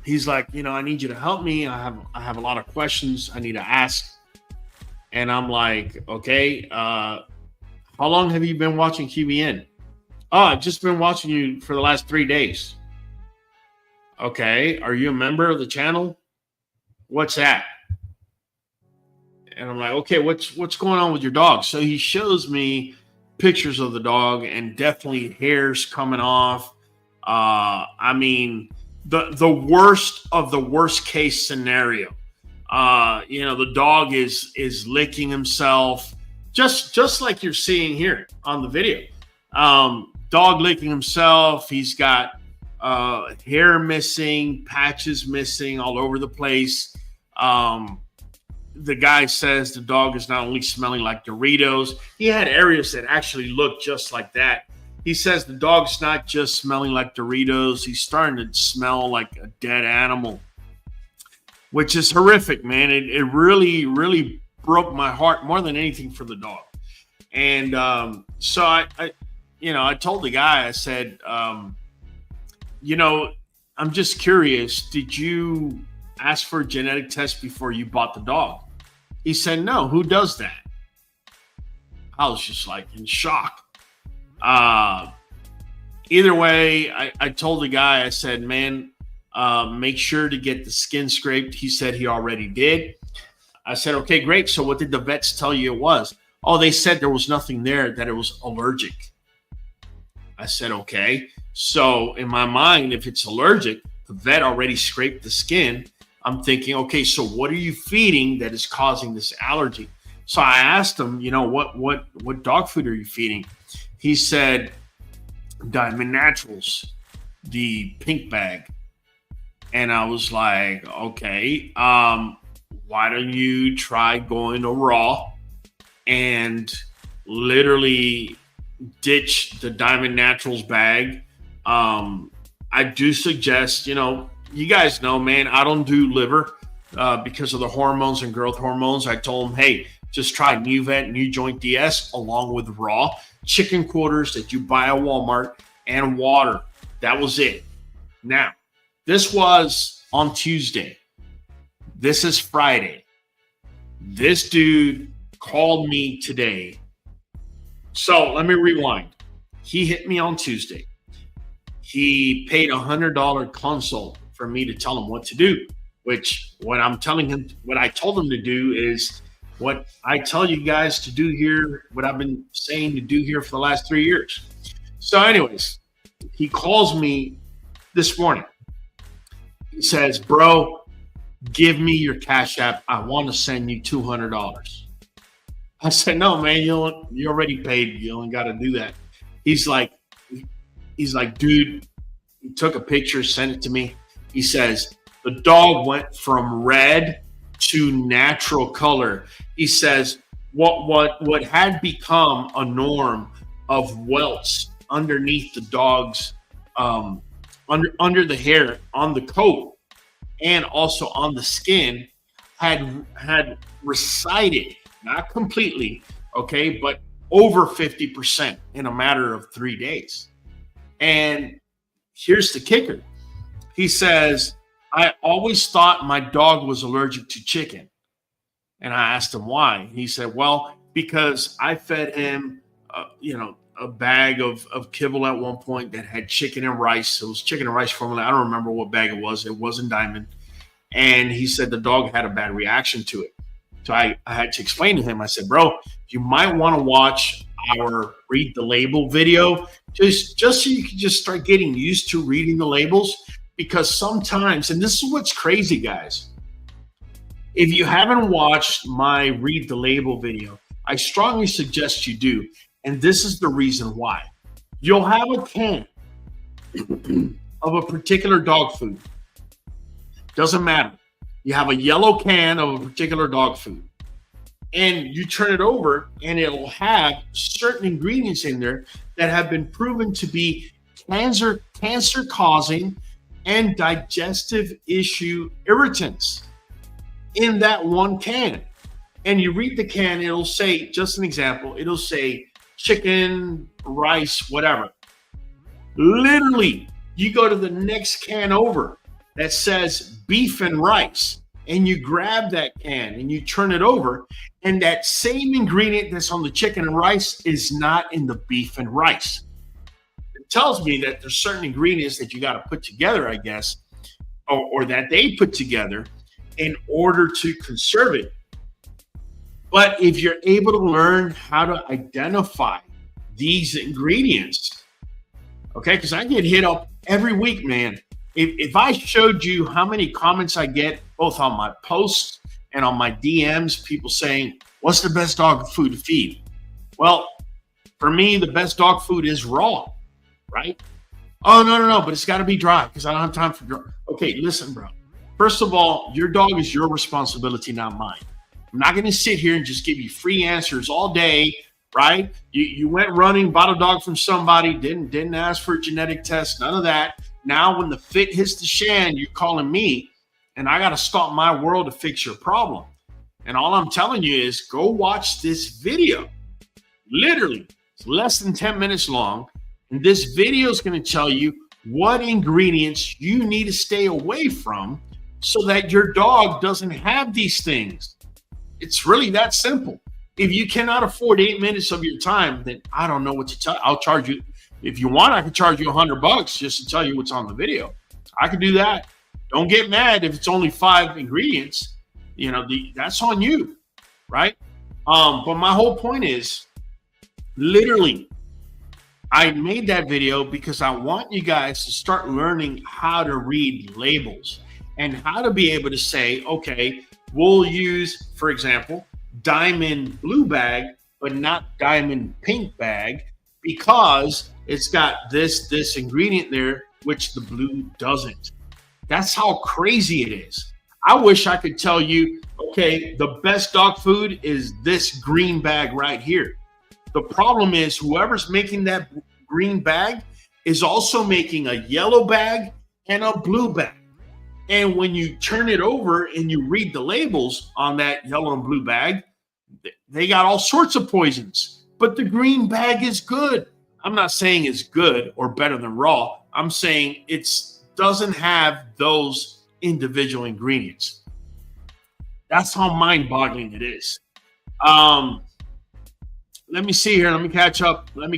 he's like, you know, I need you to help me. I have a lot of questions I need to ask. And I'm like, okay, how long have you been watching QBN? Oh, I've just been watching you for the last 3 days. Okay, are you a member of the channel? What's that? And I'm like, okay, what's going on with your dog? So he shows me pictures of the dog and definitely hairs coming off. I mean, the worst of the worst case scenario. You know, the dog is licking himself, just like you're seeing here on the video. Dog licking himself. He's got hair missing, patches missing all over the place. The guy says the dog is not only smelling like Doritos, he had areas that actually looked just like that. He says the dog's not just smelling like Doritos, he's starting to smell like a dead animal, which is horrific, man. It really, really broke my heart more than anything for the dog. And so I told the guy, I said, you know, I'm just curious, did you ask for a genetic test before you bought the dog? He said, no. Who does that? I was just like in shock. Either way, I told the guy, I said, man, make sure to get the skin scraped. He said he already did. I said, okay, great. So what did the vets tell you it was? Oh, they said there was nothing there, that it was allergic. I said, okay. So in my mind, if it's allergic, the vet already scraped the skin. I'm thinking, okay, so what are you feeding that is causing this allergy? So I asked him, you know, what dog food are you feeding? He said, Diamond Naturals, the pink bag. And I was like, okay, why don't you try going to raw and literally ditch the Diamond Naturals bag? I do suggest, you know, you guys know, man, I don't do liver because of the hormones and growth hormones. I told them, hey, just try Nuvet NuJoint DS along with raw chicken quarters that you buy at Walmart and water. That was it. Now, this was on Tuesday. This is Friday. This dude called me today. So let me rewind. He hit me on Tuesday. He paid $100 consult for me to tell him what to do, which what I told him to do is what I tell you guys to do here, what I've been saying to do here for the last 3 years. So anyways, he calls me this morning. He says, bro, give me your Cash App. I want to send you $200. I said, no, man, you already paid. You only got to do that. He's like, he's like, dude, he took a picture, sent it to me. He says, the dog went from red to natural color. He says, what had become a norm of welts underneath the dog's under the hair on the coat and also on the skin had receded, not completely, okay, but over 50% in a matter of 3 days. And here's the kicker. He says, I always thought my dog was allergic to chicken. And I asked him why. He said, well, because I fed him, a bag of kibble at one point that had chicken and rice. It was chicken and rice formula. I don't remember what bag it was. It wasn't Diamond. And he said the dog had a bad reaction to it. So I had to explain to him. I said, bro, you might want to watch our read the label video just so you can just start getting used to reading the labels. Because sometimes, and this is what's crazy, guys, if you haven't watched my read the label video, I strongly suggest you do. And this is the reason why. You'll have a can of a particular dog food. Doesn't matter. You have a yellow can of a particular dog food. And you turn it over and it'll have certain ingredients in there that have been proven to be cancer causing and digestive issue irritants in that one can. And you read the can, it'll say, just an example, it'll say chicken, rice, whatever. Literally, you go to the next can over that says beef and rice, and you grab that can and you turn it over, and that same ingredient that's on the chicken and rice is not in the beef and rice. It tells me that there's certain ingredients that you got to put together, I guess, or that they put together in order to conserve it. But if you're able to learn how to identify these ingredients, okay, because I get hit up every week, man. If I showed you how many comments I get, both on my posts and on my DMs, people saying, what's the best dog food to feed? Well, for me, the best dog food is raw, right? Oh, no, but it's got to be dry because I don't have time for dry. Okay, listen, bro. First of all, your dog is your responsibility, not mine. I'm not going to sit here and just give you free answers all day, right? You went running, bought a dog from somebody, didn't ask for a genetic test, none of that. Now, when the fit hits the shan, you're calling me, and I got to stop my world to fix your problem. And all I'm telling you is go watch this video. Literally, it's less than 10 minutes long. And this video is going to tell you what ingredients you need to stay away from so that your dog doesn't have these things. It's really that simple. If you cannot afford 8 minutes of your time, then I don't know what to tell you. I'll charge you. If you want, I can charge you $100 just to tell you what's on the video. I can do that. Don't get mad if it's only 5 ingredients. That's on you, right? But my whole point is, literally, I made that video because I want you guys to start learning how to read labels and how to be able to say, okay, we'll use, for example, diamond blue bag, but not diamond pink bag because it's got this ingredient there, which the blue doesn't. That's how crazy it is. I wish I could tell you, okay, the best dog food is this green bag right here. The problem is whoever's making that green bag is also making a yellow bag and a blue bag. And when you turn it over and you read the labels on that yellow and blue bag, they got all sorts of poisons. But the green bag is good. I'm not saying it's good or better than raw. I'm saying it doesn't have those individual ingredients. That's how mind-boggling it is. Let me see here. Let me catch up. What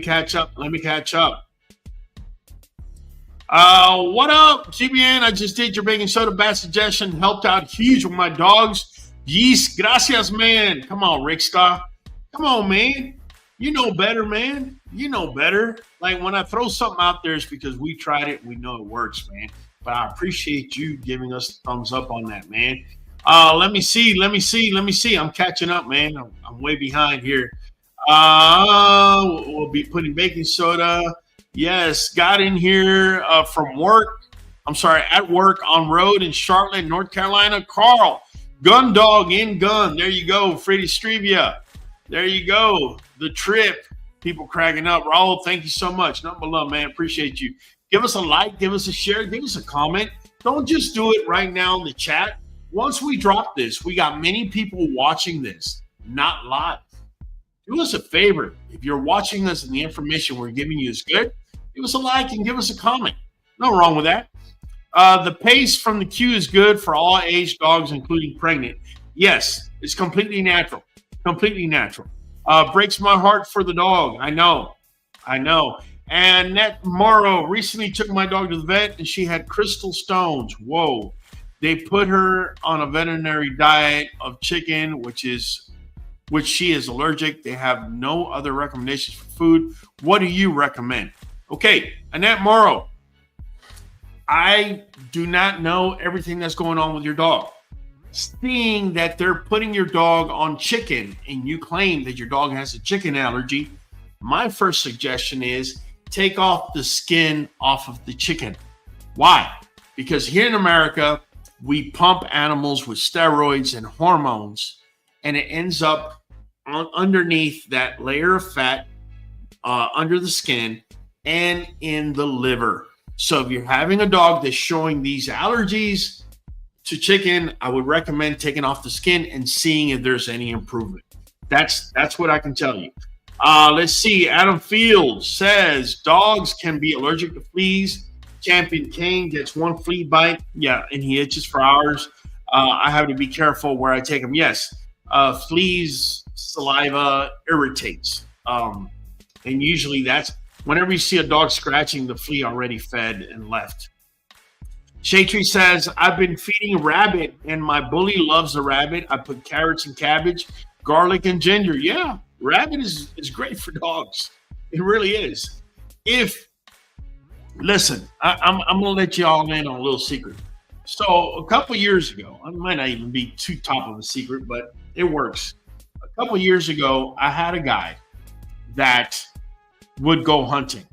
up, GBN? I just did your baking soda bath suggestion. Helped out huge with my dogs. Yes, gracias, man. Come on, Rickstar. Come on, man. You know better, man. You know better. Like when I throw something out there, it's because we tried it. We know it works, man. But I appreciate you giving us a thumbs up on that, man. Let me see. I'm catching up, man. I'm way behind here. We'll be putting baking soda. Yes, got in here from work. I'm sorry, at work on road in Charlotte, North Carolina. Carl, gun dog in gun. There you go, Freddie Strevia. There you go. The trip. People cracking up. Raul, thank you so much. Nothing but love, man. Appreciate you. Give us a like, give us a share, give us a comment. Don't just do it right now in the chat. Once we drop this, we got many people watching this, not live. Do us a favor. If you're watching this and the information we're giving you is good, give us a like and give us a comment. No wrong with that. The pace from the queue is good for all age dogs, including pregnant. Yes, it's completely natural. Completely natural. Breaks my heart for the dog. I know. And Net Morrow recently took my dog to the vet and she had crystal stones. Whoa. They put her on a veterinary diet of chicken, which she is allergic. They have no other recommendations for food. What do you recommend? Okay, Annette Morrow. I do not know everything that's going on with your dog. Seeing that they're putting your dog on chicken and you claim that your dog has a chicken allergy, my first suggestion is take off the skin off of the chicken. Why? Because here in America, we pump animals with steroids and hormones, and it ends up underneath that layer of fat under the skin and in the liver. So if you're having a dog that's showing these allergies to chicken, I would recommend taking off the skin and seeing if there's any improvement. That's what I can tell you. Let's see. Adam Fields says dogs can be allergic to fleas. Champion Kane gets one flea bite. Yeah, and he itches for hours. I have to be careful where I take him. Yes, fleas, saliva irritates. And usually that's whenever you see a dog scratching, the flea already fed and left. Shaytree says, I've been feeding rabbit and my bully loves the rabbit. I put carrots and cabbage, garlic and ginger. Yeah, rabbit is great for dogs. It really is. Listen, I'm going to let you all in on a little secret. So a couple years ago, it might not even be too top of a secret, but it works. A couple years ago, I had a guy that would go hunting.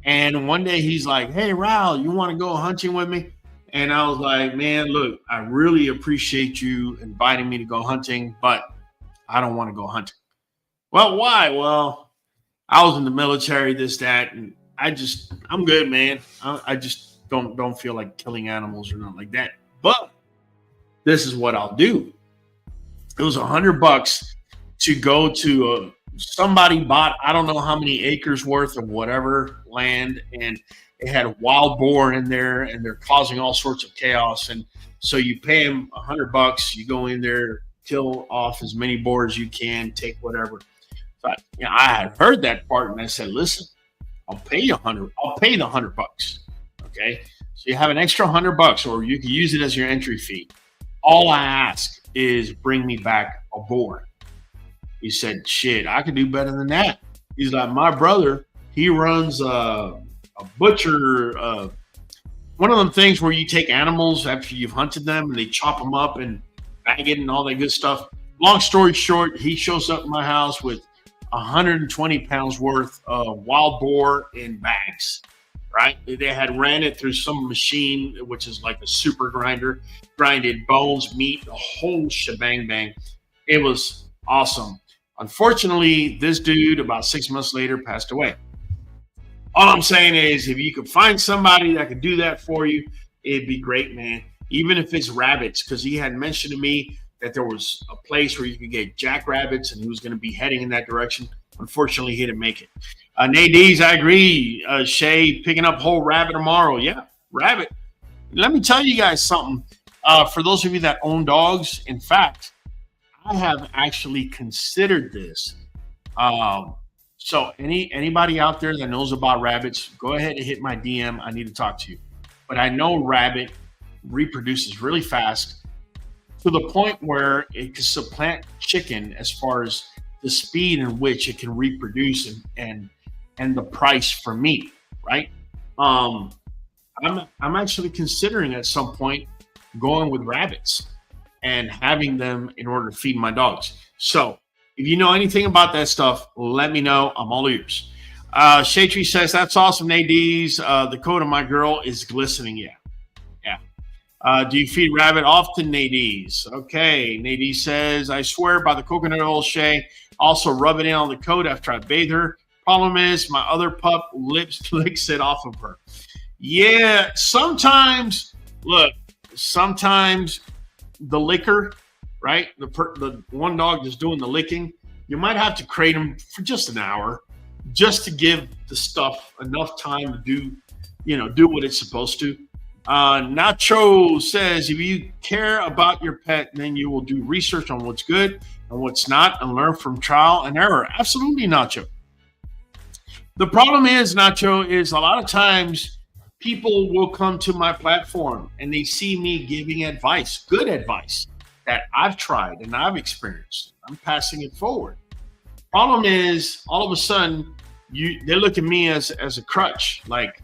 And one day he's like, hey, Raul, you want to go hunting with me? And I was like, man, look, I really appreciate you inviting me to go hunting, but I don't want to go hunting. Well, why? Well, I was in the military, this, that, and I'm good, man. I just don't feel like killing animals or nothing like that. But this is what I'll do. It was $100 to go to somebody bought, I don't know how many acres worth of whatever land, and it had wild boar in there, and they're causing all sorts of chaos. And so you pay them $100, you go in there, kill off as many boar as you can, take whatever. But I had heard that part, and I said, listen, I'll pay you $100. I'll pay the $100. Okay, so you have an extra $100, or you can use it as your entry fee. All I ask is bring me back a boar. He said, shit, I could do better than that. He's like, my brother, he runs a butcher, one of them things where you take animals after you've hunted them and they chop them up and bag it and all that good stuff. Long story short, he shows up in my house with 120 pounds worth of wild boar in bags, right? They had ran it through some machine, which is like a super grinder, grinded bones, meat, the whole shebang bang. It was awesome. Unfortunately, this dude about 6 months later passed away. All I'm saying is if you could find somebody that could do that for you, it'd be great, man. Even if it's rabbits, because he had mentioned to me that there was a place where you could get jackrabbits and he was going to be heading in that direction. Unfortunately, he didn't make it. Nadiz, I agree. Shay, picking up whole rabbit tomorrow. Yeah, rabbit. Let me tell you guys something. For those of you that own dogs, in fact, I have actually considered this. So anybody out there that knows about rabbits, go ahead and hit my DM. I need to talk to you. But I know rabbit reproduces really fast to the point where it can supplant chicken as far as the speed in which it can reproduce and the price for meat, right? I'm actually considering at some point going with rabbits. and having them in order to feed my dogs. So if you know anything about that stuff, let me know. I'm all ears. Shaytree says, that's awesome, Nadie's. The coat of my girl is glistening. Yeah. Yeah. Do you feed rabbit often, Nadie's? Okay. Nadie says, I swear by the coconut oil, Shay. Also rub it in on the coat after I bathe her. Problem is, my other pup licks it off of her. Yeah. Sometimes the licker, right? The one dog that's doing the licking, you might have to crate them for just an hour, just to give the stuff enough time to do what it's supposed to. Nacho says, if you care about your pet, then you will do research on what's good and what's not and learn from trial and error. Absolutely, Nacho. The problem is, Nacho, is a lot of times people will come to my platform and they see me giving advice, good advice that I've tried and I've experienced. I'm passing it forward. Problem is, all of a sudden, they look at me as a crutch. Like,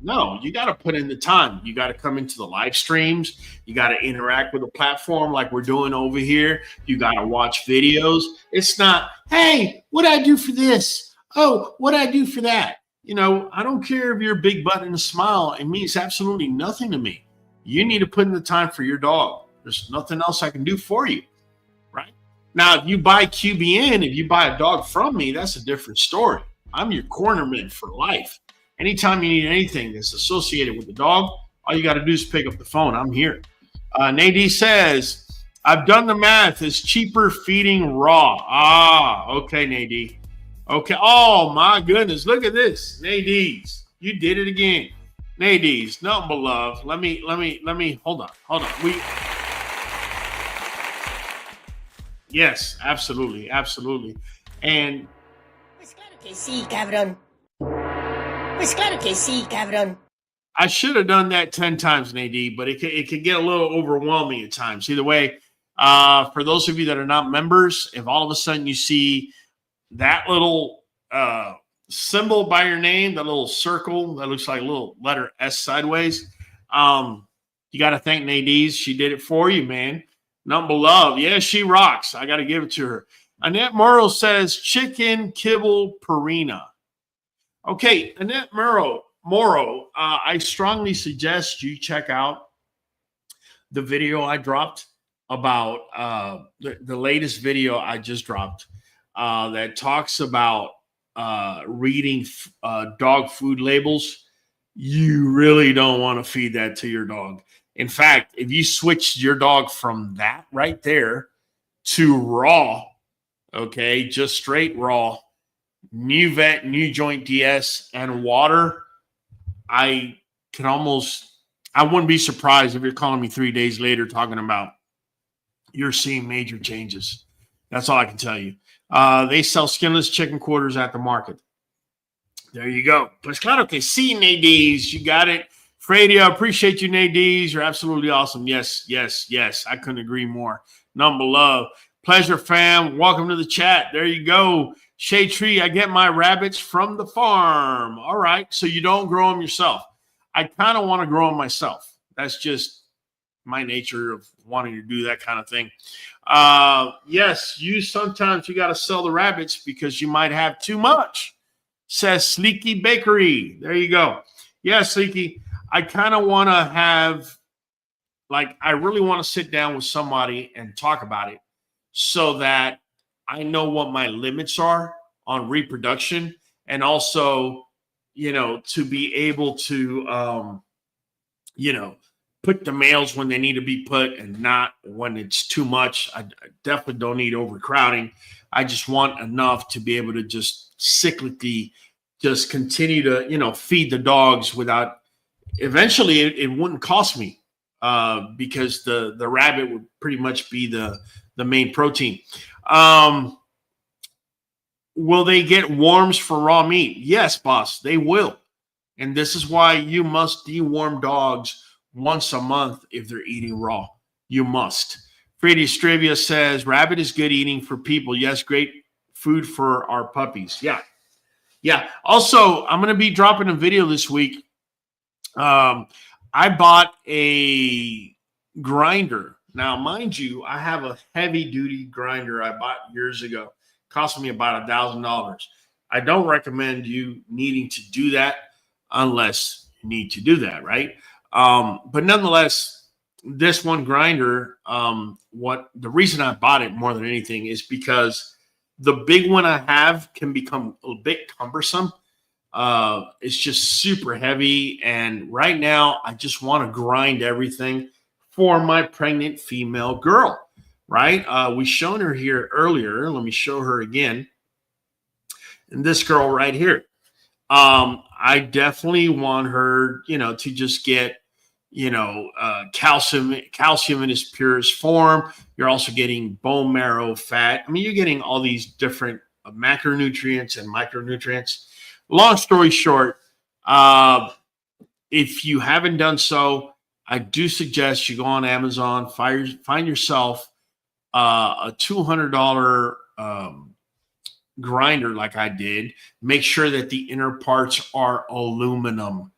no, you got to put in the time. You got to come into the live streams. You got to interact with the platform like we're doing over here. You got to watch videos. It's not, hey, what do I do for this? Oh, what do I do for that? I don't care if you're a big butt and a smile. It means absolutely nothing to me. You need to put in the time for your dog. There's nothing else I can do for you, right? Now, if you buy QBN, if you buy a dog from me, that's a different story. I'm your cornerman for life. Anytime you need anything that's associated with the dog, all you got to do is pick up the phone. I'm here. Nadie says, I've done the math. It's cheaper feeding raw. Okay, Nadie. Okay. Oh, my goodness. Look at this. Nadie's. You did it again. Nadie's. Nothing but love. Let me, hold on. Yes, absolutely. And Pues claro que sí, cabrón. Pues claro que sí, cabrón. I should have done that 10 times, Nadie, but it could get a little overwhelming at times. Either way, for those of you that are not members, if all of a sudden you see that little symbol by your name, that little circle that looks like a little letter S sideways, you got to thank Nadie's. She did it for you, man. Nothing but love. Yeah, she rocks. I got to give it to her. Annette Morrow says chicken kibble Purina. Okay, Annette Morrow, I strongly suggest you check out the video I dropped about the latest video I just dropped that talks about reading dog food labels. You really don't want to feed that to your dog. In fact, if you switched your dog from that right there to raw, okay, just straight raw, Nuvet NuJoint DS and water, I wouldn't be surprised if you're calling me 3 days later talking about you're seeing major changes. That's all I can tell you. They sell skinless chicken quarters at the market. There you go. Pues claro que sí, Nadie's. You got it. Frady, I appreciate you, Nadie's. You're absolutely awesome. Yes. I couldn't agree more. Number love. Pleasure, fam. Welcome to the chat. There you go. Shade Tree, I get my rabbits from the farm. All right. So you don't grow them yourself. I kind of want to grow them myself. That's just my nature of wanting to do that kind of thing. Yes, sometimes you got to sell the rabbits because you might have too much, says Sleeky Bakery. There you go. Yeah, Sleeky. I kind of want to have, I really want to sit down with somebody and talk about it so that I know what my limits are on reproduction, and also, to be able to, put the males when they need to be put and not when it's too much. I definitely don't need overcrowding. I just want enough to be able to just cyclically just continue to, feed the dogs without, eventually it wouldn't cost me because the rabbit would pretty much be the main protein. Will they get worms for raw meat? Yes, boss, they will. And this is why you must deworm dogs once a month if they're eating raw. You must. Freddy Stravia says, rabbit is good eating for people. Yes, great food for our puppies. Yeah. Also, I'm going to be dropping a video this week. I bought a grinder Now, mind you, I have a heavy duty grinder I bought years ago. Cost me about $1,000. I don't recommend you needing to do that unless you need to do that, right? But nonetheless, this one grinder, what the reason I bought it more than anything is because the big one I have can become a bit cumbersome. It's just super heavy, and right now I just want to grind everything for my pregnant female girl. Right? We shown her here earlier. Let me show her again. And this girl right here. I definitely want her, to just get, calcium in its purest form. You're also getting bone marrow fat. I mean, you're getting all these different macronutrients and micronutrients. Long story short, if you haven't done so, I do suggest you go on Amazon, find yourself a $200 grinder like I did. Make sure that the inner parts are aluminum.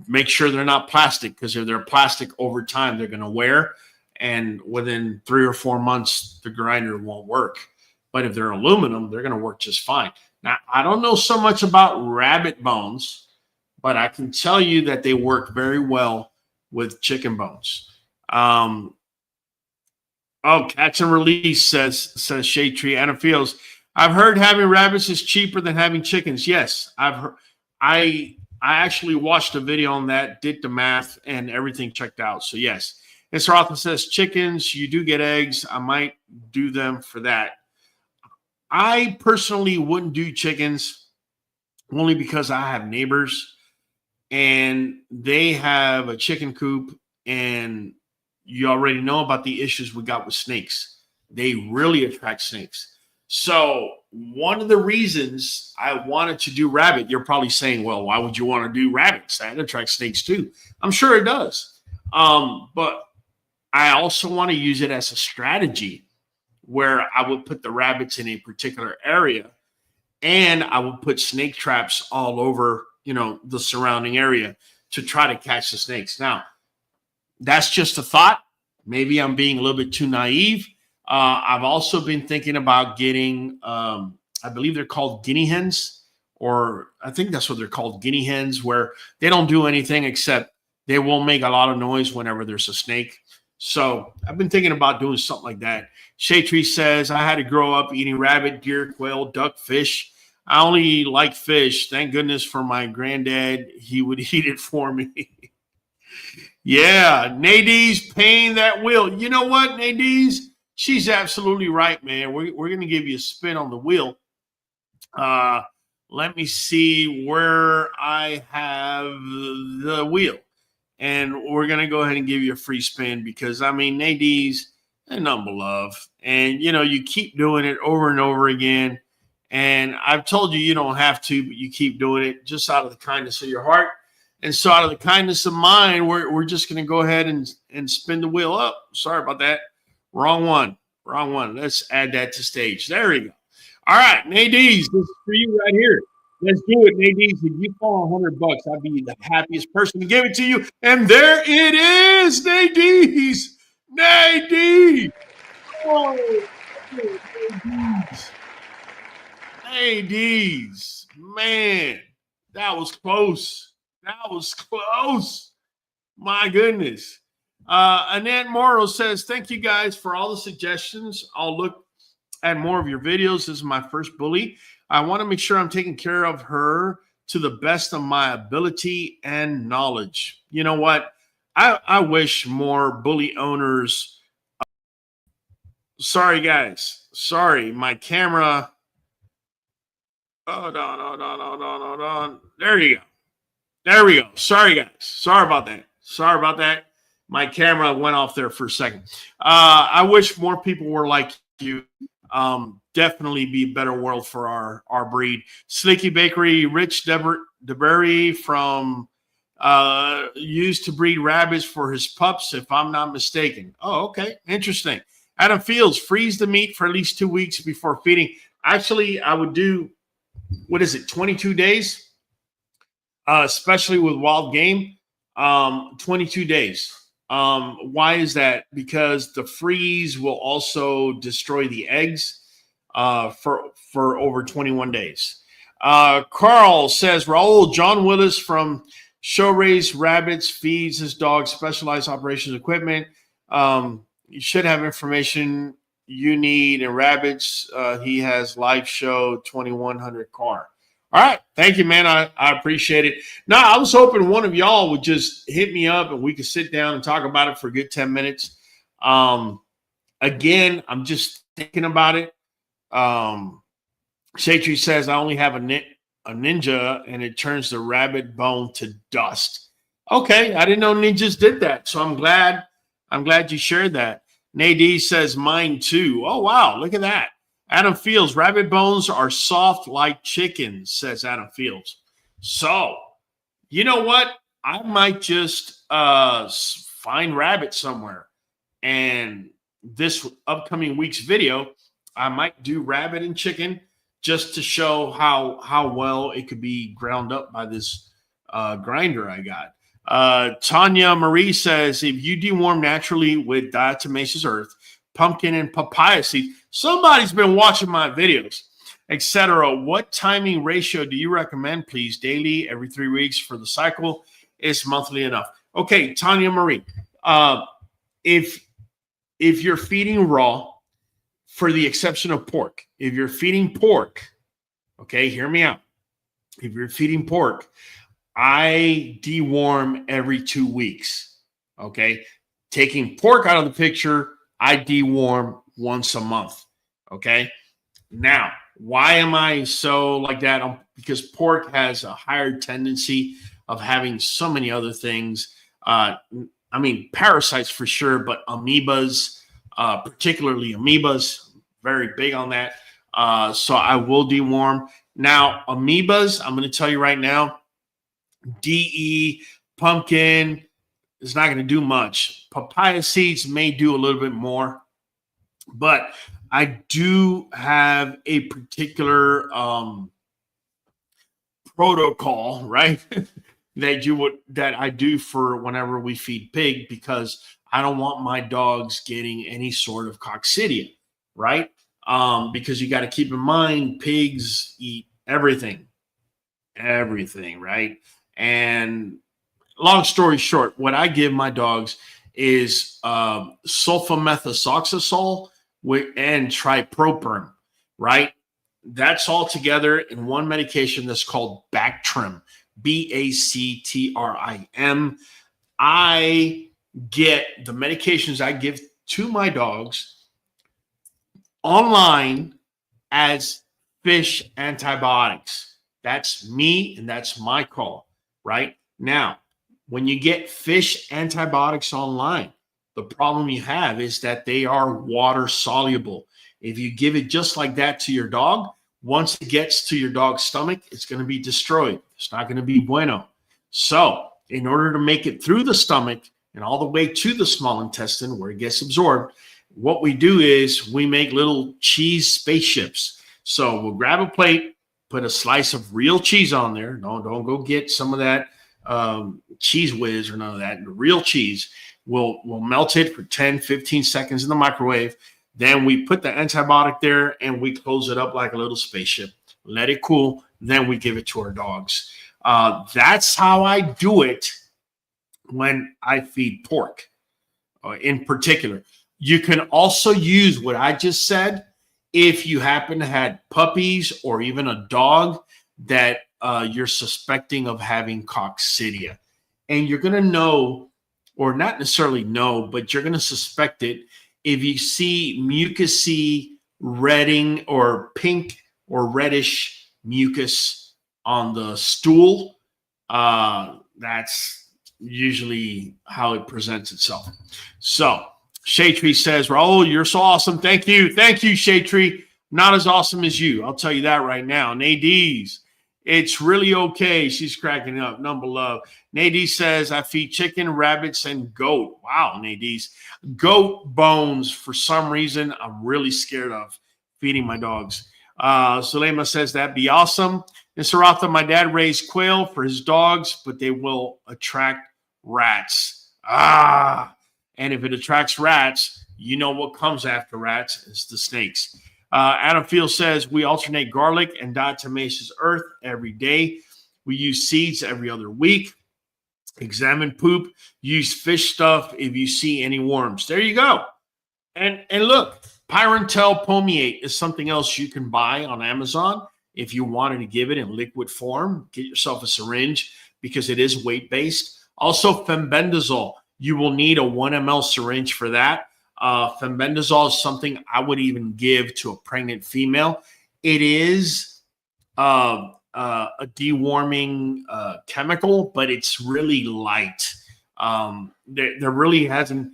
Make sure they're not plastic, because if they're plastic, over time they're going to wear, and within 3 or 4 months the grinder won't work. But if they're aluminum, they're going to work just fine. Now, I don't know so much about rabbit bones, but I can tell you that they work very well with chicken bones. Catch and release, says Shade Tree. Anna Fields, I've heard having rabbits is cheaper than having chickens. Yes, I've heard. I actually watched a video on that, did the math, and everything checked out. So yes. Mr. Rothman says chickens, you do get eggs. I might do them for that. I personally wouldn't do chickens only because I have neighbors and they have a chicken coop, and you already know about the issues we got with snakes. They really attract snakes. So one of the reasons I wanted to do rabbit, you're probably saying, well, why would you want to do rabbits? That attracts snakes too. I'm sure it does. But I also want to use it as a strategy where I would put the rabbits in a particular area, and I would put snake traps all over, the surrounding area to try to catch the snakes. Now, that's just a thought. Maybe I'm being a little bit too naive. I've also been thinking about getting, I believe they're called guinea hens, or I think that's what they're called, guinea hens, where they don't do anything except they will make a lot of noise whenever there's a snake. So I've been thinking about doing something like that. Shade Tree says, I had to grow up eating rabbit, deer, quail, duck, fish. I only like fish. Thank goodness for my granddad. He would eat it for me. Yeah, Nadine's paying that wheel. You know what, Nadine's? She's absolutely right, man. We're going to give you a spin on the wheel. Let me see where I have the wheel. And we're going to go ahead and give you a free spin because, Nadine's a number love. And, you keep doing it over and over again. And I've told you don't have to, but you keep doing it just out of the kindness of your heart. And so out of the kindness of mine, we're just going to go ahead and spin the wheel up. Sorry about that. Wrong one. Let's add that to stage. There we go. All right, Nadine's, this is for you right here. Let's do it, Nadine's. If you fall $100, I'd be the happiest person to give it to you. And there it is, Nadine's. Nadine. Oh, Nadine's. Man, that was close. My goodness. Annette Morrow says, thank you guys for all the suggestions. I'll look at more of your videos. This is my first bully. I want to make sure I'm taking care of her to the best of my ability and knowledge. You know what? I wish more bully owners. Sorry, guys. Sorry, my camera. Hold on. There you go. There we go. Sorry, guys. Sorry about that. My camera went off there for a second. I wish more people were like you. Definitely be a better world for our breed. Slicky Bakery, Rich DeBerry from used to breed rabbits for his pups, if I'm not mistaken. Oh, okay. Interesting. Adam Fields, freeze the meat for at least 2 weeks before feeding. Actually, I would do, 22 days? Especially with wild game. 22 days. Why is that? Because the freeze will also destroy the eggs for over 21 days. Carl says, Raul, John Willis from Show Raised Rabbits feeds his dog specialized operations equipment. You should have information you need in rabbits. He has live show 2100 car. All right. Thank you, man. I appreciate it. Now, I was hoping one of y'all would just hit me up and we could sit down and talk about it for a good 10 minutes. Again, I'm just thinking about it. Shatri says, I only have a ninja and it turns the rabbit bone to dust. Okay. I didn't know ninjas did that. So I'm glad you shared that. Nadine says, mine too. Oh, wow. Look at that. Adam Fields, rabbit bones are soft like chicken, says Adam Fields. So, you know what? I might just find rabbit somewhere. And this upcoming week's video, I might do rabbit and chicken just to show how well it could be ground up by this grinder I got. Tanya Marie says, if you deworm naturally with diatomaceous earth, pumpkin and papaya seed, somebody's been watching my videos, etc. What timing ratio do you recommend, please? Daily, every 3 weeks for the cycle? Is monthly enough? Okay, Tanya Marie, if you're feeding raw, for the exception of pork, if you're feeding pork, okay, hear me out. If you're feeding pork, I deworm every 2 weeks. Okay, taking pork out of the picture, I deworm once a month. Okay. Now, why am I so like that? Because pork has a higher tendency of having so many other things. I mean, parasites for sure, but amoebas, particularly amoebas, very big on that. So I will deworm. Now, amoebas, I'm going to tell you right now, DE, pumpkin, is not going to do much. Papaya seeds may do a little bit more, but I do have a particular protocol, right? that I do for whenever we feed pig, because I don't want my dogs getting any sort of coccidia, right? Because you got to keep in mind, pigs eat everything, right? And long story short, what I give my dogs is sulfamethoxazole and tripropyrin, right? That's all together in one medication that's called Bactrim, Bactrim. I get the medications I give to my dogs online as fish antibiotics. That's me and that's my call, right? Now, when you get fish antibiotics online, the problem you have is that they are water soluble. If you give it just like that to your dog, once it gets to your dog's stomach, it's going to be destroyed. It's not going to be bueno. So in order to make it through the stomach and all the way to the small intestine where it gets absorbed, what we do is we make little cheese spaceships. So we'll grab a plate, put a slice of real cheese on there. Don't go get some of that cheese whiz or none of that. The real cheese, we'll melt it for 10, 15 seconds in the microwave. Then we put the antibiotic there and we close it up like a little spaceship. Let it cool. Then we give it to our dogs. That's how I do it when I feed pork in particular. You can also use what I just said if you happen to have puppies or even a dog that you're suspecting of having coccidia. And you're going to know, or not necessarily know, but you're going to suspect it if you see mucousy redding or pink or reddish mucus on the stool. That's usually how it presents itself. So Shaytree says, Raul, you're so awesome. Thank you. Thank you, Shaytree. Not as awesome as you. I'll tell you that right now. Nadine's, it's really okay. She's cracking up. Number love. Nadine says, I feed chicken, rabbits, and goat. Wow, Nadine's. Goat bones, for some reason, I'm really scared of feeding my dogs. Sulema says, that'd be awesome. And Saratha, my dad raised quail for his dogs, but they will attract rats. And if it attracts rats, you know what comes after rats is the snakes. Adam Field says, we alternate garlic and diatomaceous earth every day. We use seeds every other week. Examine poop. Use fish stuff if you see any worms. There you go. And look, Pyrantel Pomiate is something else you can buy on Amazon. If you wanted to give it in liquid form, get yourself a syringe because it is weight-based. Also, fenbendazole. You will need a 1 ml syringe for that. Fenbendazole is something I would even give to a pregnant female. It is a deworming chemical, but it's really light. There really hasn't.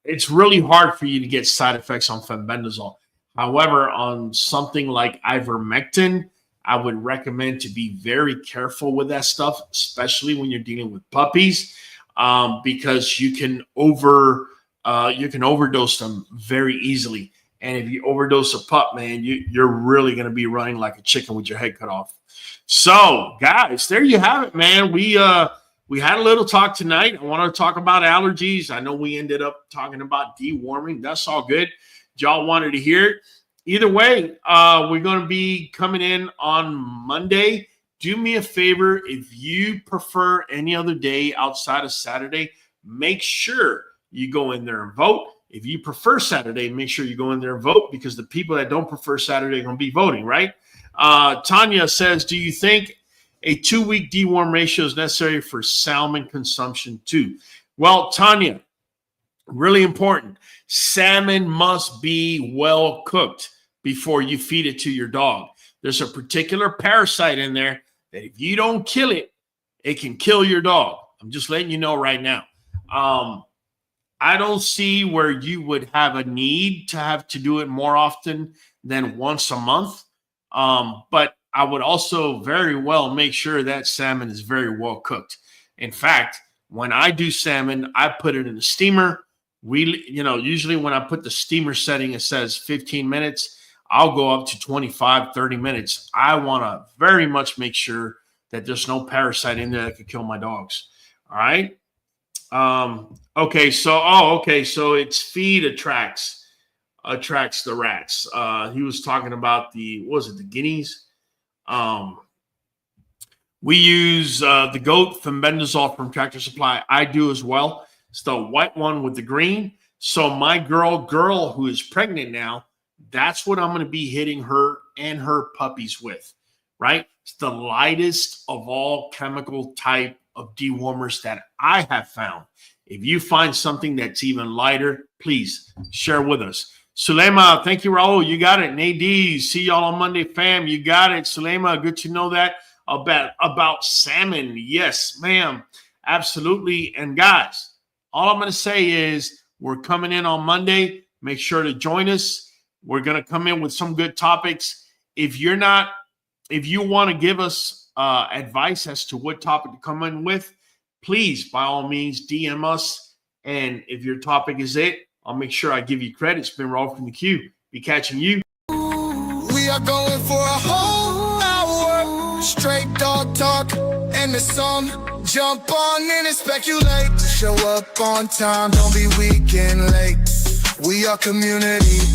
It's really hard for you to get side effects on fenbendazole. However, on something like ivermectin, I would recommend to be very careful with that stuff, especially when you're dealing with puppies, because you can overdose them very easily. And if you overdose a pup, man, you're really going to be running like a chicken with your head cut off. So, guys, there you have it, man. We had a little talk tonight. I want to talk about allergies. I know we ended up talking about deworming. That's all good. Y'all wanted to hear it. Either way, we're going to be coming in on Monday. Do me a favor. If you prefer any other day outside of Saturday, make sure you go in there and vote. If you prefer Saturday, make sure you go in there and vote because the people that don't prefer Saturday are going to be voting, right? Tanya says, do you think a 2-week deworm ratio is necessary for salmon consumption too? Well, Tanya, really important. Salmon must be well cooked before you feed it to your dog. There's a particular parasite in there that if you don't kill it, it can kill your dog. I'm just letting you know right now. I don't see where you would have a need to have to do it more often than once a month. But I would also very well make sure that salmon is very well cooked. In fact, when I do salmon, I put it in a steamer. Usually when I put the steamer setting, it says 15 minutes. I'll go up to 25, 30 minutes. I want to very much make sure that there's no parasite in there that could kill my dogs. All right. Okay. So it's feed attracts the rats. He was talking about the guineas? We use the goat fenbendazole from Tractor Supply. I do as well. It's the white one with the green. So my girl who is pregnant now, that's what I'm going to be hitting her and her puppies with, right? It's the lightest of all chemical type of dewormers that I have found. If you find something that's even lighter, please share with us. Sulema, thank you, Raul. You got it. Nadine, see y'all on Monday, fam. You got it. Sulema, good to know that about salmon. Yes, ma'am. Absolutely. And guys, all I'm going to say is we're coming in on Monday. Make sure to join us. We're going to come in with some good topics. If you want to give us advice as to what topic to come in with, please, by all means, DM us. And if your topic is it, I'll make sure I give you credit. It's been Raw from the Q. Be catching you. We are going for a whole hour. Straight dog talk and the song. Jump on in and speculate. Show up on time. Don't be weak and late. We are community.